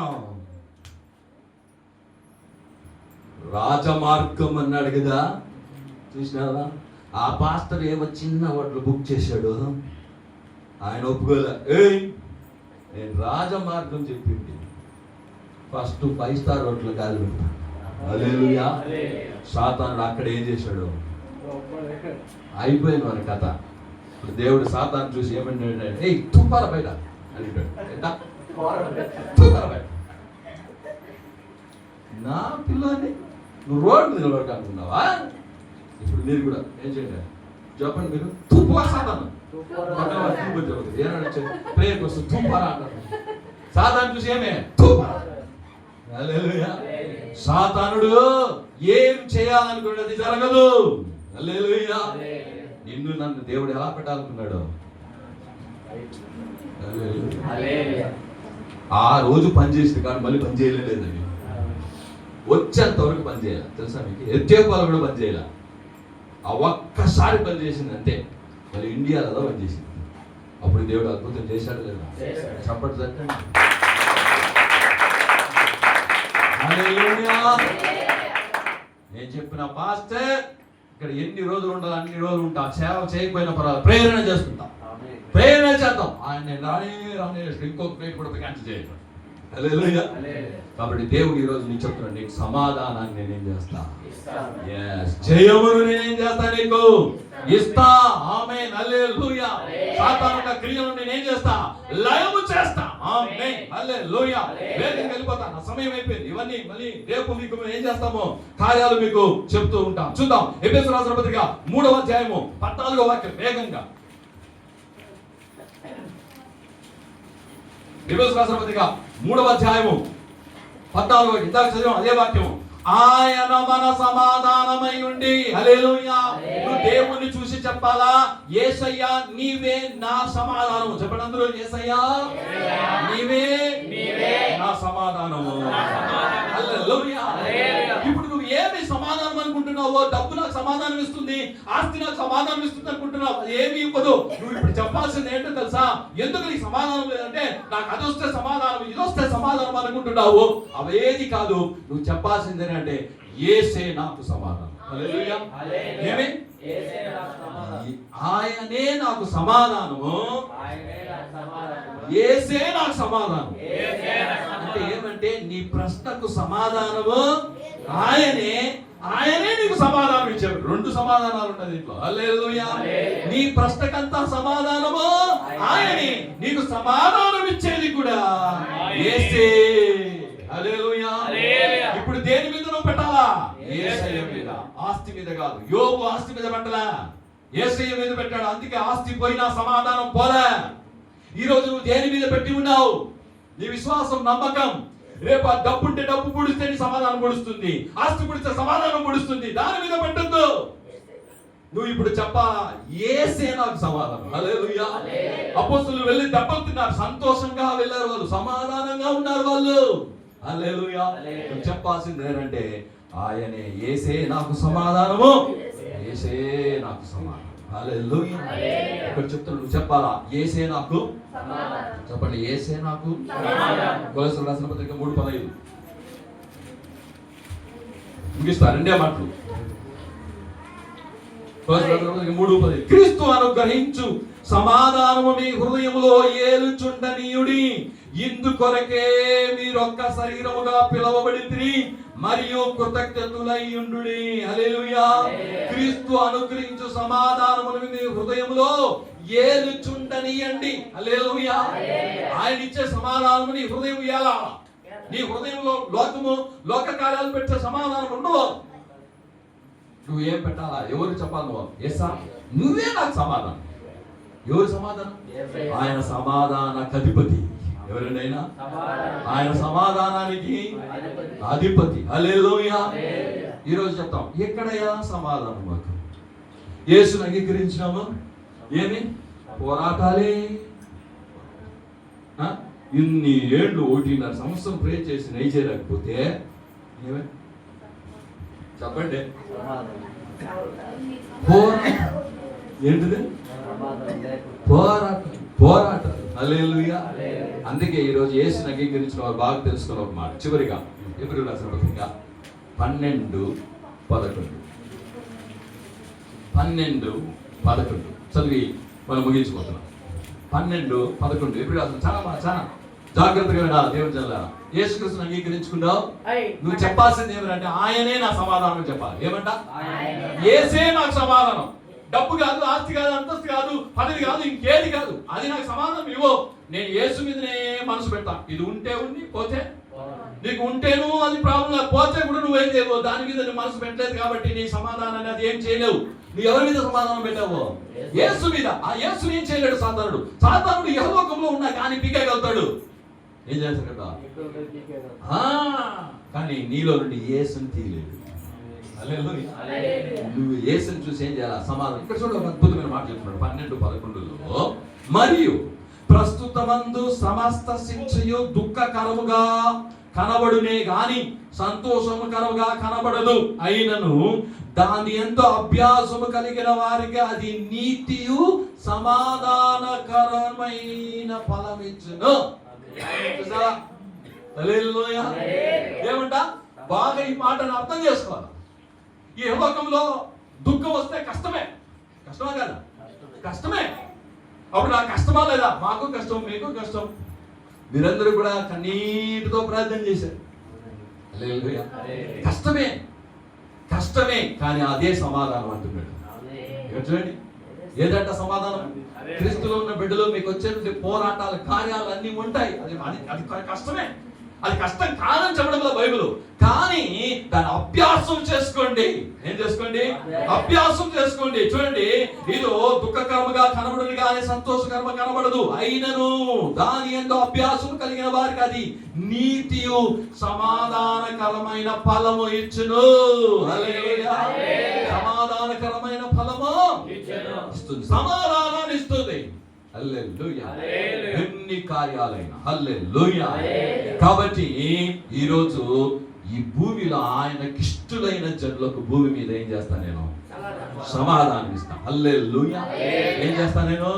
రాజమార్గం అన్నాడు కదా, చూసినారా? ఆ పాస్టర్ ఏమో చిన్న హోటల్ బుక్ చేశాడు, ఆయన ఒప్పుకోలే. నేను రాజమార్గం చెప్పింది ఫస్ట్ 5 స్టార్ హోటల్ కాదు. హల్లెలూయా. సాతానుడు అక్కడ ఏం చేశాడు, అయిపోయింది మన కథ. దేవుడు సాతాను చూసి ఏమంటాడు, తుప్పాల బయట అంటాడు. నా పిల్లని నువ్వు రోడ్డు నిలబడక అనుకున్నావా? ఇప్పుడు మీరు కూడా ఏం చేయండి చెప్పండి, మీరు తుప్పా సాతాను ప్రేయర్కి వస్తుంది తుప్పారా అంటారు. సాతాను చూసి ఏమే తుప్పారా. సాతానుడు ఏం చేయాలనుకున్నది జరగదు. హల్లెలూయా. నిన్ను నన్ను దేవుడు ఎలా పెట్టాలనుకున్నాడు, ఆ రోజు పని చేసింది కానీ మళ్ళీ పని చేయలేదండి. వచ్చేంత వరకు పని చేయాలి తెలుసా మీకు? ఎత్తేపాలు కూడా పని చేయాలి. ఆ ఒక్కసారి పని చేసింది అంతే. మళ్ళీ ఇండియాలో పని చేసింది. అప్పుడు దేవుడు అద్భుతం చేశాడు లేదా? చప్పట్లు తట్టండి. నేను చెప్పిన పాస్టర్ ఇక్కడ ఎన్ని రోజులు ఉండాలి అన్ని రోజులు ఉంటా. సేవ చేయకపోయినా పర్వాలేదు, ప్రేరణ చేసుకుంటాం, ప్రేరణ చేద్దాం. ఆయన రాని ఇంకొక ప్లేట్ కూడా క్యాన్సిల్ చేయండి. హల్లెలూయా. కాబట్టి దేవుడు ఈరోజు నీకు చెప్తున్నాడు, నీకు సమాధానాన్ని నేనేం చేస్తా, జయమును నేనేం చేస్తా, నీకు ఇస్తా. ఆమేన్, హల్లెలూయా. సాతాను క్రియలను నేనేం చేస్తా, లయము చేస్తా. ఆమేన్, హల్లెలూయా. వేగంగా వెళ్ళిపోతా, నా సమయం అయిపోయింది. ఇవన్నీ మళ్ళీ రేపు మీకు ఏం చేస్తామో కార్యాలు మీకు చెప్తూ ఉంటాం. చూద్దాం ఎఫెసీయులకు రాసిన పత్రిక 3వ అధ్యాయము 14వ వాక్యం వేగంగా. ఎఫెసీయులకు రాసిన పత్రిక 3వ అధ్యాయము 14వ వాక్యం. ఇందాక చదివాం అదే వాక్యము. ఆయన మన సమాధానమై ఉండి. హల్లెలూయా. నువ్వు దేవుణ్ణి చూసి చెప్పాలా, యేసయ్యా నీవే నా సమాధానము. చెప్పండి అందరూ, యేసయ్యా నీవే నా సమాధానము. హల్లెలూయా. ఇప్పుడు నువ్వు ఏమి సమాధానం అనుకుంటున్నావో, డబ్బు నాకు సమాధానం ఇస్తుంది, ఆస్తి నాకు సమాధానం ఇస్తుంది అనుకుంటున్నావు, ఏమి ఇవ్వదు. నువ్వు ఇప్పుడు చెప్పాల్సింది ఏంటో తెలుసా? ఎందుకు నీకు సమాధానం లేదంటే, నాకు అది వస్తే సమాధానం, ఇది వస్తే సమాధానం అనుకుంటున్నావు. అవేది కాదు. నువ్వు చెప్పాల్సింది అంటే, యేసే నాకు సమాధానం. హల్లెలూయా. ఏమి? ఆయనే నాకు సమాధానము, యేసే నాకు సమాధానం. అంటే ఏమంటే, నీ ప్రశ్నకు సమాధానము ఆయనే, ఆయనే నీకు సమాధానం ఇచ్చాడు. 2 సమాధానాలు ఉన్నాయి దీంట్లో. హల్లెలూయా. నీ ప్రశ్నకంతా సమాధానము ఆయనే, నీకు సమాధానం ఇచ్చేది కూడా యేసే. హల్లెలూయా. ఇప్పుడు దేని మీద నువ్వు పెట్టాలా? యేసయ్య మీద. ఆస్తి మీద కాదు. యోబు ఆస్తి మీద పెట్టలా, యేసయ్య మీద పెట్టాడు. అందుకే ఆస్తి పోయినా సమాధానం పోలే. ఈ రోజు నువ్వు దేని మీద పెట్టి ఉన్నావు? నీ విశ్వాసం, నమ్మకం. రేపు ఆ డబ్బు ఉంటే డబ్బు పొడిస్తే నీ సమాధానం పొడుస్తుంది, ఆస్తి పొడిస్తే సమాధానం పొడుస్తుంది. దాని మీద పెట్టద్దు. నువ్వు ఇప్పుడు చెప్పాలా, యేసే నాకు సమాధానం. హల్లెలూయా. అపోస్తలులు వెళ్ళి దెబ్బలు తిన్నారు, సంతోషంగా వెళ్ళారు వాళ్ళు, సమాధానంగా ఉన్నారు వాళ్ళు. హల్లెలూయా. నువ్వు చెప్పాల్సింది ఏంటంటే, ఆయనే, యేసే నాకు సమాధానము, యేసే నాకు సమాధానం. హల్లెలూయా. ఇక్కడ చెప్తున్నాడు, నువ్వు చెప్పాలా, యేసే నాకు సమాధానం. చెప్పండి, యేసే నాకు సమాధానం. కొలస్సీయులకు రాసిన పత్రిక 3:15 ముగిస్తా, 2 మాటలు. కొలస్సీయులకు రాసిన పత్రిక 3:15 క్రీస్తు అనుగ్రహించు సమాధానము మీ హృదయములో ఏలుచుండనీయుడి. ఇందుకొరకే మీరొక్క శరీరముగా పిలవబడితిరి మరియు కృతజ్ఞతులైయుండుడి. హల్లెలూయా. క్రీస్తు అనుగ్రహించు సమాధానమును మీ హృదయములో ఏలుచుండనీయండి. హల్లెలూయా. ఆయన ఇచ్చే సమాధానము నీ హృదయం ఏలా. నీ హృదయంలో లోకము, లోక కార్యాలు పెట్టే సమాధానం ఉండవు. నువ్వు ఏం పెట్టాలా? ఎవరు చెప్పాలి? నువ్వు యేసా, నువ్వే నాకు సమాధానం. ఎవరు సమాధానం? ఆయన సమాధాన అధిపతి. ఎవరినైనా ఆయన సమాధానానికి అధిపతి. హల్లెలూయా. ఈరోజు చెప్తాం, ఎక్కడయ్యా సమాధానం మాకు? యేసుని అంగీకరించినాము, ఏమి పోరాటాలే. ఇన్ని ఏళ్ళు 1.5 సంవత్సరం ప్రే చేసి నై చేయలేకపోతే ఏమే చెప్పండి, ఏంటిది? పోరాటం. హల్లెలూయా. అందుకే ఈరోజు యేసుని అంగీకరించిన వారు బాగా తెలుసుకున్న ఒక మాట. చివరిగా ఎబ్రీయులకు రాసిన పత్రిక 12:11 చదివి మనం ముగించుకుంటున్నాం. 12:11 ఎబ్రీయులకు రాసిన చాలా జాగ్రత్తగా వినాలి దేవుని జనాలారా. యేసుక్రీస్తుని అంగీకరించుకున్నావు, నువ్వు చెప్పాల్సింది ఏమంటే, ఆయనే నా సమాధానం చెప్పాలి. ఏమంట? యేసే నాకు సమాధానం. డబ్బు కాదు, ఆస్తి కాదు, అంతస్తు కాదు, పదవి కాదు, ఇంకేది కాదు. అది నాకు సమాధానం ఇవ్వు. నేను యేసు మీదనే మనసు పెడతా. ఇది ఉంటే ఉండి, పోతే నీకు ఉంటేను అది ప్రాబ్లం లేదు, పోతే కూడా నువ్వేం చేయవు. దాని మీద నువ్వు మనసు పెట్టలేదు కాబట్టి నీ సమాధానాన్ని అది ఏం చేయలేవు. నువ్వు ఎవరి మీద సమాధానం పెట్టావు? యేసు మీద. ఆ యేసుని ఏం చేయలేడు సాతానుడు. సాతానుడు యెహోవాలో ఉన్నా కానీ పీకేయగలుగుతాడు. ఏం చేస్తాడు కదా? కానీ నీలో నుండి యేసుని తీయలేడు. నువ్వు యేసుని చూసి ఏం చేయాలి? సమాధానం. ఇక్కడ చూడ అద్భుతమైన మాట చెప్తున్నాడు 12:11 మరియు ప్రస్తుతమందు సమస్త శిక్షయు దుఃఖకరముగా కనబడునే గాని సంతోషముకరముగా కనబడదు. అయినను దాని ఎంతో అభ్యాసము కలిగిన వారికి అది నీతియు సమాధానకరమైన ఫలమిచ్చును. ఏమంట? బాగా ఈ మాటను అర్థం చేసుకోవాలి. ఈ లోకంలో దుఃఖం వస్తే కష్టమే కదా? కష్టమే. అప్పుడు నాకు కష్టమా లేదా? మాకు కష్టం, మీకు కష్టం. మీరందరూ కూడా కన్నీటితో ప్రార్థన చేశారు. హల్లెలూయా. కష్టమే కానీ అదే సమాధానం అంటున్నాడు. ఇక్కడ చూడండి, ఏదంట సమాధానం? క్రీస్తులో ఉన్న బిడ్డలో మీకు వచ్చే పోరాటాలు, కార్యాలు అన్ని ఉంటాయి. అది కష్టమే. అది కష్టం కాదని చెప్పడంలో బైబిల్, కానీ దాన్ని అభ్యాసం చేసుకోండి. ఏం చేసుకోండి? అభ్యాసం చేసుకోండి. చూడండి, ఇదో దుఃఖకరముగా కనబడును కానీ సంతోషకరమ కనబడదు. అయినను దాని యందు అభ్యాసం కలిగిన వారికి అది నీతియు సమాధానకరమైన ఫలము ఇచ్చును. హల్లెలూయా. సమాధానకరమైన ఫలము ఇస్తుంది, సమాధానాన్ని ఇస్తుంది. హల్లెలూయా. ఎన్ని కార్యాలైన హల్లెలూయా. కాబట్టి ఈరోజు ఈ భూమిలో ఆయనకిష్టులైన జనులకు భూమి మీద ఏం చేస్తాను? నేను సమాధానం ఇస్తాను. హల్లెలూయా. ఏం చేస్తాను? నేను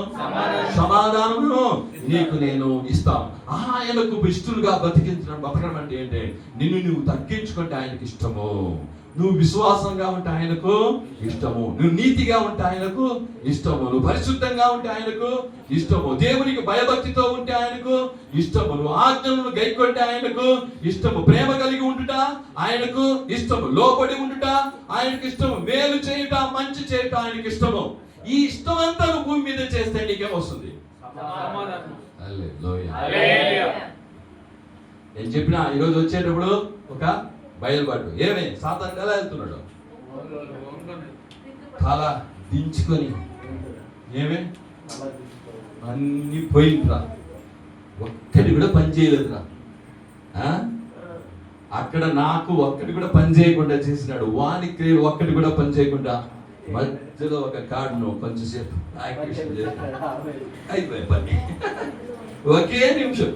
సమాధానము నీకు నేను ఇస్తాను. ఆయనకు ఇష్టలుగా బతకడం అంటే ఏంటి? నిన్ను నువ్వు తగ్గించుకుంటే ఆయనకి ఇష్టము. నువ్వు విశ్వాసంగా ఉంటే ఆయనకు ఇష్టము. నువ్వు నీతిగా ఉంటే ఆయనకు ఇష్టము. నువ్వు పరిశుద్ధంగా ఉంటే ఆయనకు ఇష్టము. దేవునికి భయభక్తితో ఉంటే ఆయనకు ఇష్టము. నువ్వు ఆజ్ఞలను గైకొంటే ఆయనకు ఇష్టము. ప్రేమ కలిగి ఉండుట ఆయనకు ఇష్టము. లోబడి ఉండుట ఆయనకు ఇష్టము. మేలు చేయుట, మంచి చేయుట ఆయనకు ఇష్టము. ఈ ఇష్టం అంతా నువ్వు భూమి మీద చేస్తే నీకేమొస్తుంది? నేను చెప్పిన ఈరోజు వచ్చేటప్పుడు ఒక బయలుపాటు. ఏమే సాతాను ఎలా వెళ్తున్నాడు? తల దించుకొని ఏమే అన్ని పోయిందిరా, ఒక్కటి కూడా పని చేయలేదురా. అక్కడ నాకు ఒక్కటి కూడా పని చేయకుండా చేసినాడు. వానికి ఒక్కటి కూడా పని చేయకుండా మధ్యలో ఒక కార్డును కొంచెంసేపు యాక్టివేషన్ చేసినాడు. అయిపోయి పని ఒకే నిమిషం.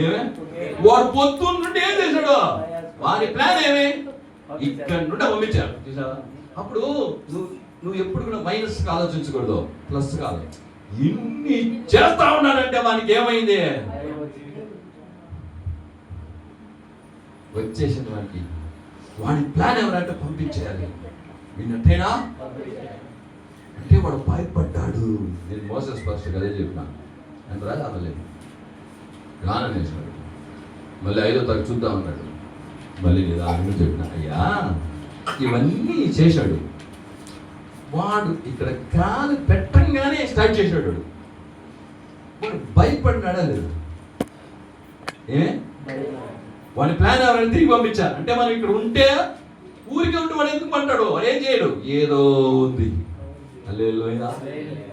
ఏమే వాడు పొద్దున్న నుండి ఏం చేశాడు? వారి ప్లాన్ ఏమి? ఇక్కడ నుండి పంపించారు. అప్పుడు నువ్వు ఎప్పుడు కూడా మైనస్ గా ఆలోచించకూడదు, ప్లస్ గా. ఇన్ని చేస్తా ఉన్నాడంటే వానికి ఏమైంది? వచ్చేసింది వానికి. వాడి ప్లాన్ ఎవరంటే పంపించేయాలి. విన్నట్టేనా? అంటే వాడు భయపడ్డాడు. నేను మోసెస్ పాస్టర్ అదే చెప్పినా, నేను రాజు అనలేదు, రాననేసాడు. మళ్ళీ 5వ తరగతి చూద్దాం అన్నాడు. మళ్ళీ నేను చెప్పిన, అయ్యా ఇవన్నీ చేశాడు. వాడు ఇక్కడ కాలు పెట్టంగానే స్టార్ట్ చేశాడు. వాడు భయపడినాడా లేదు? వాడి ప్లాన్ ఎవరైనా తిరిగి పంపించారు అంటే మనం ఇక్కడ ఉంటే ఊరికే ఉంటే వాడు ఎందుకు అంటాడు? వాడు ఏం చేయడు, ఏదో ఉంది. హల్లెలూయా.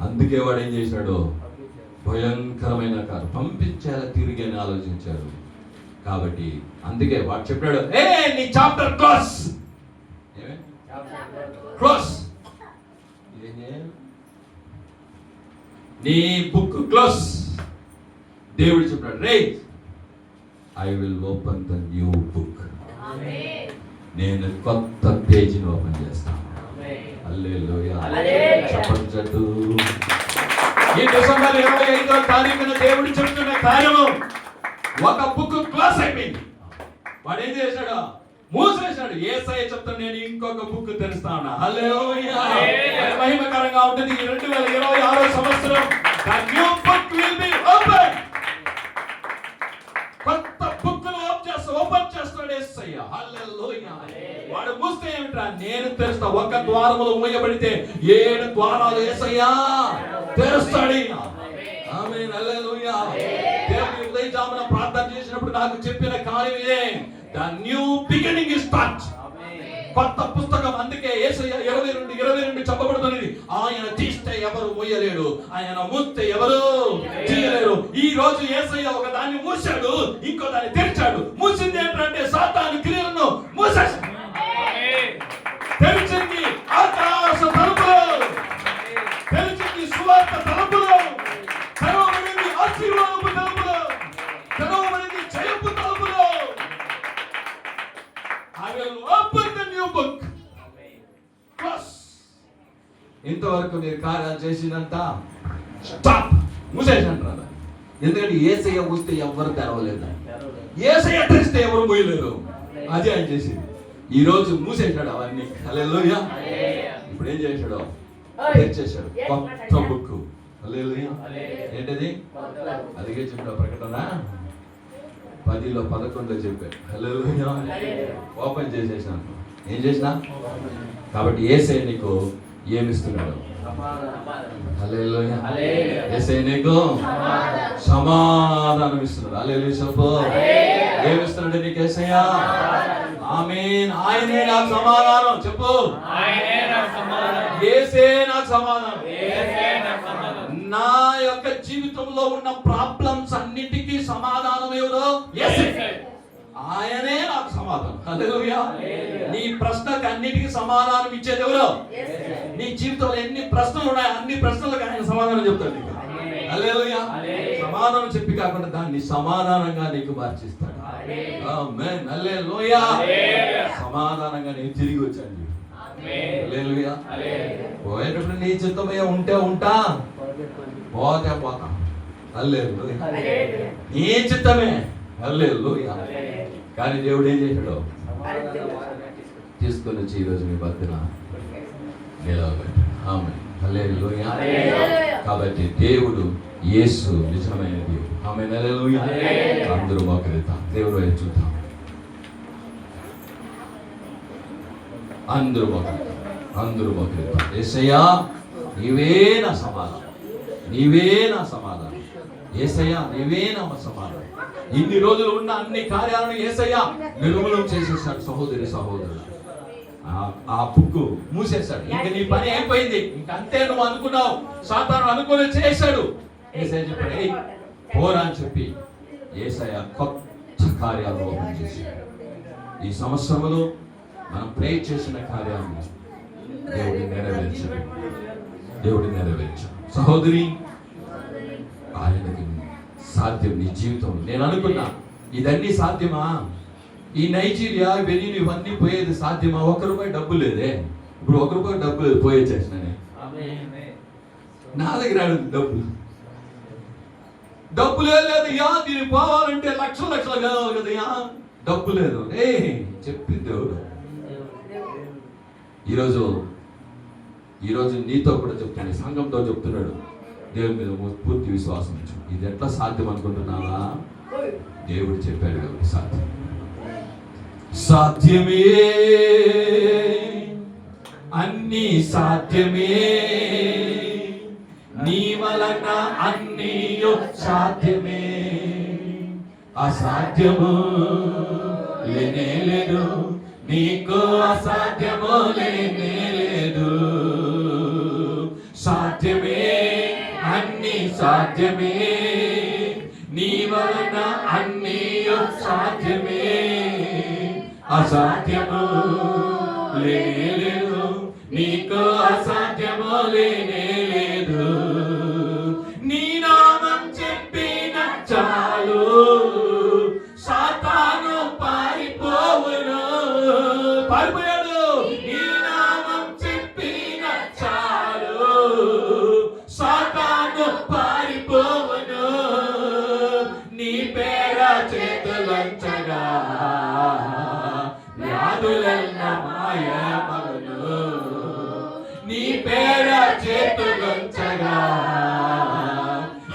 అందుకే వాడు ఏం చేశాడు? భయంకరమైన కారు పంపించాల తిరిగి అని ఆలోచించాడు. కాబట్టి అందుకే వాడు చెప్పాడు, ఏ నీ చాప్టర్ క్లోజ్, క్లోజ్, నీ బుక్ క్లోజ్. దేవుడు చెప్పాడు, రే I will open the new book. నేను కొత్త పేజీని ఓపెన్ చేస్తాను. హల్లెలూయా. చెప్పండి. ఈ డిసెంబర్ 25వ తారీఖున దేవుడు చెప్తున్న కార్యము, ఒక బుక్ క్లాస్ అయిపోయింది. వాడు ఏం చేశాడు? మూసేశాడు. యేసయ్య చెప్తాను, నేను ఇంకొక బుక్ తెరుస్తా ఉన్నా. హల్లెలూయా. మహిమకరంగా ఉంటుంది. 2026వ సంవత్సరం కొత్త బుక్ ఓపెన్ చేస్తాడు యేసయ్య. హల్లెలూయా. వాడు మూస్తే ఏమిట్రా? నేను తెరుస్తా. ఒక ద్వారములో మూయబడితే 7 ద్వారాలు యేసయ్య తెరుస్తాడు. ఆమేన్. హల్లెలూయా. దేవుని ఉదయజామున ప్రార్థన చేసినప్పుడు నాకు చెప్పిన కార్యం ఇదే, the new beginning is start. కొత్త పుస్తకం. అందుకే యేసయ్య 22 చెప్పబడుతున్నది, ఆయన తీస్తే ఎవరు మూయలేడు, ఆయన మూస్తే ఎవరు తీయలేరు. ఈ రోజు యేసయ్య ఒక దాన్ని మూసాడు, ఇంకో దాన్ని తెరిచాడు. మూసింది ఏంటంటే సాతాను క్రియలను మూసేశాడు. తెరిచింది ఆకాశ తలుపులు, తెరిచింది సువార్త తలుపులు, తెరవబడింది ఆశీర్వాదపు తలుపులు, తెరవబడింది జయపు తలుపులు. I will open the new book. Close. ఇంతవరకు మీరు కార్యాలు చేసినంత స్టాప్, మూసేసంటారు. ఎందుకంటే యేసయ్య మూస్తే ఎవరు తెరవలేదు, యేసయ్య తెరిస్తే ఎవరు మూయలేరు. అది ఆయన చేసింది. ఈ రోజు మూసేశాడు అవన్నీ. హల్లెలూయా. ఇప్పుడు ఏం చేశాడు? తెరిచేశాడు కొత్త బుక్. హల్లెలూయా. ఏంటది? అదిగే చెప్పిన ప్రకటన 10:11 చెప్పాడు. హల్లెలూయా. ఓపెన్ చేసేసాను. ఏం చేసినా? కాబట్టి యేసయ్య నీకు ఏమిస్తున్నాడు? హల్లెలూయా. యేసయ్య నీకు సమాధానం ఇస్తున్నాడు. హల్లెలూయా. చెప్పు, ఏమిస్తున్నాడు నీకు యేసయ్య? ఆమేన్. ఆయనే నాకు సమాధానం. చెప్పు, యేసే నాకు సమాధానం. నా యొక్క జీవితంలో ఉన్న ప్రాబ్లమ్స్ అన్నిటికీ సమాధానం ఎవరో? యేసే. ఆయనే నాకు సమాధానం. హల్లెలూయా. నీ ప్రశ్నకు అన్నిటికీ సమాధానం ఇచ్చేది ఎవరో? నీ జీవితంలో ఎన్ని ప్రశ్నలు ఉన్నాయో అన్ని ప్రశ్నలకు ఆయన సమాధానం చెప్తాడు నీకు. హల్లెలూయా. సమాధానం చెప్పి కాకుండా దాన్ని సమాధానంగా నీకు మార్చిస్తాడు. ఆమేన్. హల్లెలూయా. సమాధానంగా నేను తిరిగి వచ్చాను. హల్లెలూయా. పోయేటప్పుడు నీ చిత్తమయ్యా ఉంటే ఉంటా, పోతే పోతా. హల్లెలూయా. నీ చిత్తమే. హల్లెలూయా. కానీ దేవుడు ఏం చేశాడు? తీసుకొని వచ్చి ఈరోజు మీ మధ్యన నిలవబెట్టాడు. ఆమేన్. హల్లెలూయా. కాబట్టి దేవుడు యేసు నిజమైన దేవుడు. ఆమేన్. హల్లెలూయా. అందరూ మోకరిద్దాం, దేవుడు వైపు చూద్దాం. అందరూ మోకరిద్దాం. యేసయ్యా నీవే నా సమాధానం, నీవే నా సమాధానం. యేసయ్యా నీవే నా సమాధానం. ఇన్ని రోజులు ఉన్న అన్ని కార్యాలను యేసయ్యా నిర్మూలన చేసేసాడు. సహోదరి సహోదరుడు, ఆ బుక్కు మూసేశాడు. ఇంక నీ పని అయిపోయింది, ఇంక అంతే నువ్వు అనుకున్నావు. సాతాను అనుకుని చేశాడు. యేసయ్య చెప్పాడు, ఏయ్ పోరా అని చెప్పి యేసయ్య కొత్త కార్యాలు ఓపెన్ చేశాడు. ఈ సంవత్సరంలో మనం ప్రే చేసిన కార్యాలను దేవుడి నెరవేర్చాడు. సహోదరి, ఆయనకి సాధ్యం నీ జీవితం. నేను అనుకున్నా ఇదన్నీ సాధ్యమా? ఈ నైజీరియా బెనిన్ ఇవన్నీ పోయేది సాధ్యమా? ₹1 డబ్బు లేదే. ఇప్పుడు ₹1 డబ్బు పోయే చేసిన నా దగ్గర డబ్బు లేదు. యా దీనికి పోవాలంటే లక్షలు కావాలి కదా. డబ్బు లేదు. చెప్పింది దేవుడు. ఈరోజు నీతో కూడా చెప్తున్నాడు, సంఘంతో చెప్తున్నాడు. దేవుని మీద పూర్తి విశ్వాసం ఉంచు. ఇది ఎట్లా సాధ్యం అనుకుంటున్నావా? దేవుడు చెప్పాడు కాబట్టి సాధ్యం. సాధ్యమే, అన్ని సాధ్యమే, నీ వలన అన్నీ సాధ్యమే. అసాధ్యము లేనే లేదు, నీకు అసాధ్యము లేనే లేదు. సాధ్యమే, అన్ని సాధ్యమే, నీ వలన అన్నీ సాధ్యమే. అసాధ్యము లేనే లేదు, నీకు అసాధ్యము లేనే లేదు. నీ నామం చెప్పిన చాలు, సాతాను పారిపోవును. పారిపోయాడు. నీ నామం చెప్పిన చాలు, సాతాను పారిపోవును. నీ పేర చేతులంచగా వ్యాధులెల్ల మాయమగును. నీ పేర చేతులంచగా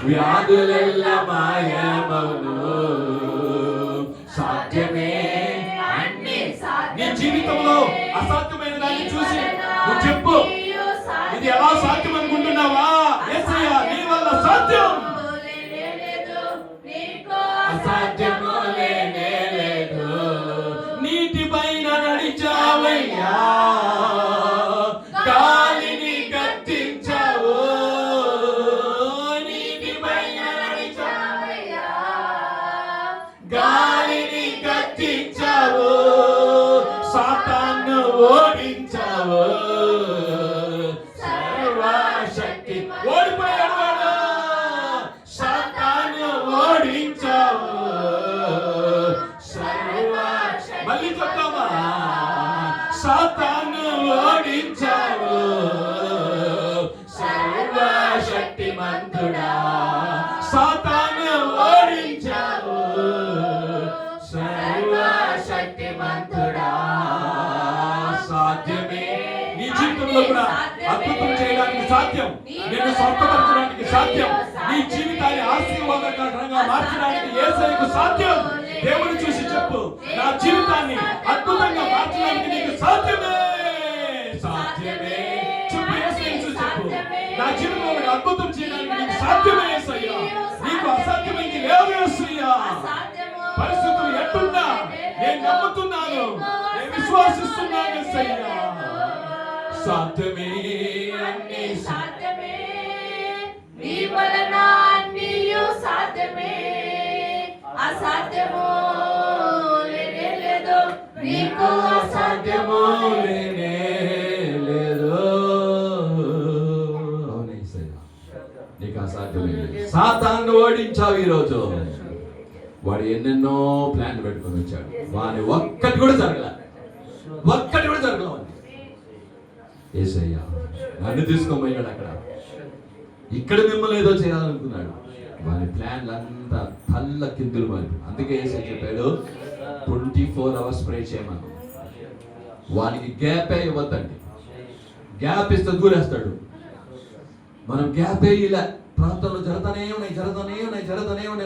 వ్యాధులెల్ల మాయమగును. సాధ్యమే, నీ జీవితంలో అసాధ్యమైన దాన్ని చూసి నువ్వు చెప్పు, ఇది ఎలా సాధ్యం అనుకుంటున్నావా? యేసయ్య నీ వల్ల సాధ్యం. అసాధ్యము లేనే లేదు. నీటి పైన నడిచావయ్యా, గాలిని గద్దించావు. నీటి పైన నడిచావయ్యా, గాలిని గద్దించావు. సాతాను ఓడించావు. సర్వశక్తి ఓడిపోయాడు వాడు. సాతాను ఓడించావు. మళ్ళీ చెప్తామా? సాతాను ఓడించావు. సర్వశక్తిమంతుడా, సాతాను ఓడించావు. సర్వశక్తిమంతుడా, సాధ్యమే. నీ జీవితంలో కూడా అద్భుతం చేయడానికి సాధ్యం, నిన్ను స్వస్థపరచడానికి సాధ్యం. నీ జీవితాన్ని ఆశీర్వాదకరంగా మార్చడానికి యేసయ్యకు సాధ్యం. దేవుడు చూసి చెప్పు, నా జీవితాన్ని అద్భుతంగా మార్చడానికి నీకు సాధ్యమే, సాధ్యమే. చెప్పు, యేసయ్యను చూసి చెప్పు, నా జీవితంలో అద్భుతం చేయడానికి నీకు సాధ్యమే యేసయ్యా. నీకు అసాధ్యమైంది లేదు యేసయ్యా. పరిస్థితులు ఎట్టున్నా నేను నమ్ముతున్నాను, నేను విశ్వాసిస్తున్నాను యేసయ్యా. సాధ్యమే, అన్నీ సాధ్యమే, నీ వలన అన్నీయు సాధ్యమే. అసాధ్యము లేనే లేదు, నీకు అసాధ్యము లేనే లేదు. అవును యేసయ్యా, నీకు అసాధ్యమే లేదు. సాతాను ఓడించావు ఈరోజు. వాడు ఎన్నెన్నో ప్లాన్లు పెట్టుకొని వచ్చాడు, వాని ఒక్కటి కూడా జరగల, ఒక్కటి కూడా జరగల. యేసయ్యా నన్ను తీసుకొని అక్కడ, ఇక్కడ మిమ్మల్ని ఏదో చేయాలనుకున్నాడు. వాని ప్లాన్లు అంతా తల్ల కిందులు మరి. అందుకే యేసయ్య చెప్పాడు 24 hours ప్రే చేయమని. వానికి గ్యాపే ఇవ్వద్దండి. గ్యాప్ ఇస్తే దూరేస్తాడు. మనం గ్యాపే ఇలా ప్రాంతంలో జరుగుతూనే ఉన్నాయి.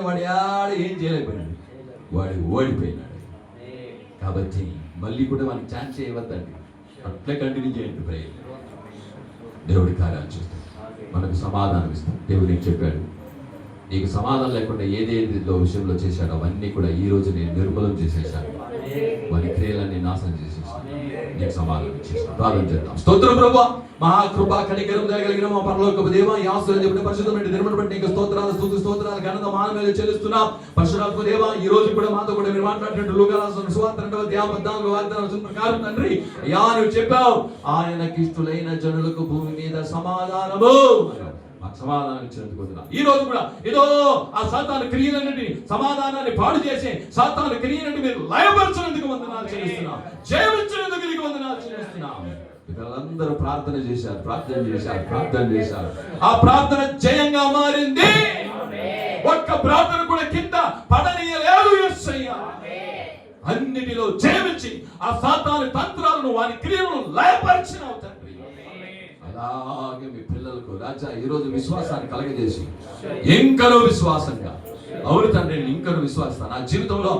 వాడు ఆడ ఏం చేయలేకపోయినాడు, వాడు ఓడిపోయినాడు. కాబట్టి మళ్ళీ కూడా మనకి ఛాన్స్ ఇవ్వద్దండి. అట్లే కంటిన్యూ చేయండి ప్రేయర్. దేవుడి కార్యాలు చేస్తాడు, మనకు సమాధానం ఇస్తాడు. దేవుడు ఏం చెప్పాడు, నీకు సమాధానం లేకుండా ఏదేదో విషయంలో చేశాడు అవన్నీ కూడా ఈ రోజు నేను నిర్మూలన చేసేసాను. వారి క్రియలన్నీ నాశనం చేసేసాను. నీకు సమాధానం ఇచ్చేసాను. ప్రార్థన చేద్దాం. స్తోత్రం ప్రభువా, మహాకృపా కనికరం దయగలిగిన మా పరలోకపు దేవా, ఈ ఆస్తులను చెప్పిన పరిశుద్ధమైన నిర్మల బట్టి నీకు స్తోత్రాలు, స్తోత్రాలు ఘనత మానవేలు చెల్లిస్తున్నాం. పరిశుద్ధాత్మ దేవా, ఈ రోజు కూడా మాతో కూడా మీరు మాట్లాడినట్టు లూకా సువార్త 2వ అధ్యాయం 14వ వాగ్దానం ప్రకారం తండ్రి అయ్యా నువ్వు చెప్పావు, ఆయనకి ఇష్టలైన జనులకు భూమి మీద సమాధానము. మాకు సమాధానం ఇచ్చినందుకు వందనాలు. ఈ రోజు కూడా ఏదో ఆ సాతాను క్రియలన్నింటినీ, సమాధానాన్ని పాడు చేసి సాతాను క్రియలన్నింటినీ మీరు లయపరచినందుకు వందనాలు చెల్లిస్తున్నాం. జయమిచ్చినందుకు నీకు వందనాలు చెల్లిస్తున్నాం. పిల్లలందరూ ప్రార్థన చేశారు. ఆ ప్రార్థన జయంగా మారింది. ఒక్క ప్రార్థన కూడా కింద పడనీయలేదు యేసయ్యా. అన్నిటిలో జయమిచ్చి ఆ సాతాను తంత్రాలను, వారి క్రియలను లయపరిచినావు తండ్రి. అలాగే మీ పిల్లలకు రాజా ఈరోజు విశ్వాసాన్ని కలగజేసి ఇంకనూ విశ్వాసంగా, అవును తండ్రి నేను ఇంకనూ విశ్వాస, నా జీవితంలో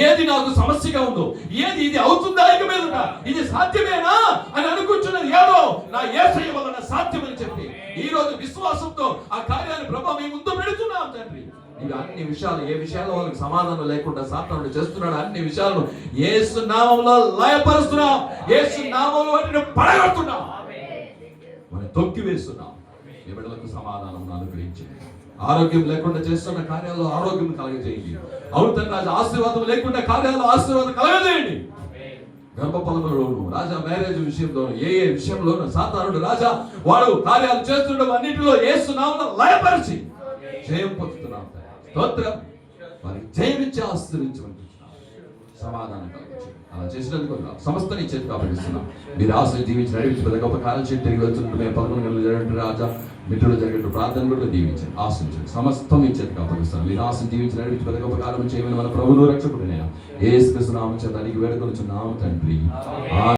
ఏది నాకు సమస్యగా ఉందో, ఏది ఇది అవుతుందా ఇక మీదట, ఇది సాధ్యమేనా అని అనుకుంటున్నది ఏదో నా యేసయ్య వలన సాధ్యమని చెప్పి ఈ రోజు విశ్వాసంతో ఆ కార్యాన్ని ప్రభావం మీ ముందు పెడుతున్నాం తండ్రి. ఇక అన్ని విషయాలు, ఏ విషయాల్లో వాళ్ళకి సమాధానం లేకుండా సాతానుడు చేస్తున్నాడు, అన్ని విషయాలను యేసు నామములో లయపరుస్తున్నాం. యేసు నామములో వాటిని పడగొడుతున్నాం, మనం తొక్కి వేస్తున్నాం. మీ బిడ్డలకు సమాధానం అనుగ్రహించండి. ఆరోగ్యం లేకుండా చేస్తున్న కార్యాల్లో ఆరోగ్యం కలగజేయండి. అవును రాజా, ఆశీర్వాదం లేకుండా కార్యాల్లో ఆశీర్వాదం కలగజేయండి. గర్భఫలములోను రాజా, మ్యారేజ్ విషయంలోను, ఏ విషయంలోనూ సాతానుడు రాజా వాడు కార్యాలు చేస్తుండడం అన్నింటిలో యేసు నామములో లయపరిచి జయం పొందుతున్నాం. స్తోత్రం. వారికి జయమిచ్చి ఆశీర్వదించమని సమాధానం కలిగించండి. అలా చేసినందుకు సమస్త నీ చేతికి అప్పగిస్తున్నాం. మీరు ఆశలు దీవించి నడిపించి పెద్ద గొప్ప కాలం చేతి తిరిగి వెళ్తుంటే మేము 11 గంటలు జరిగినట్టు రాజా మిత్రులు జరిగినట్టు ప్రార్థన కూడా దీవించండి, ఆశించండి. సమస్తం మీ చేతికి అప్పగిస్తున్నాం. మీరు ఆశలు దీవించి నడిపించి పెద్ద గొప్ప కాలం చేయమని మన ప్రభువును రక్షకుడు నేను యేసు క్రీస్తు నామమున చేత అడిగి వేడుకొనుచున్నాము తండ్రి.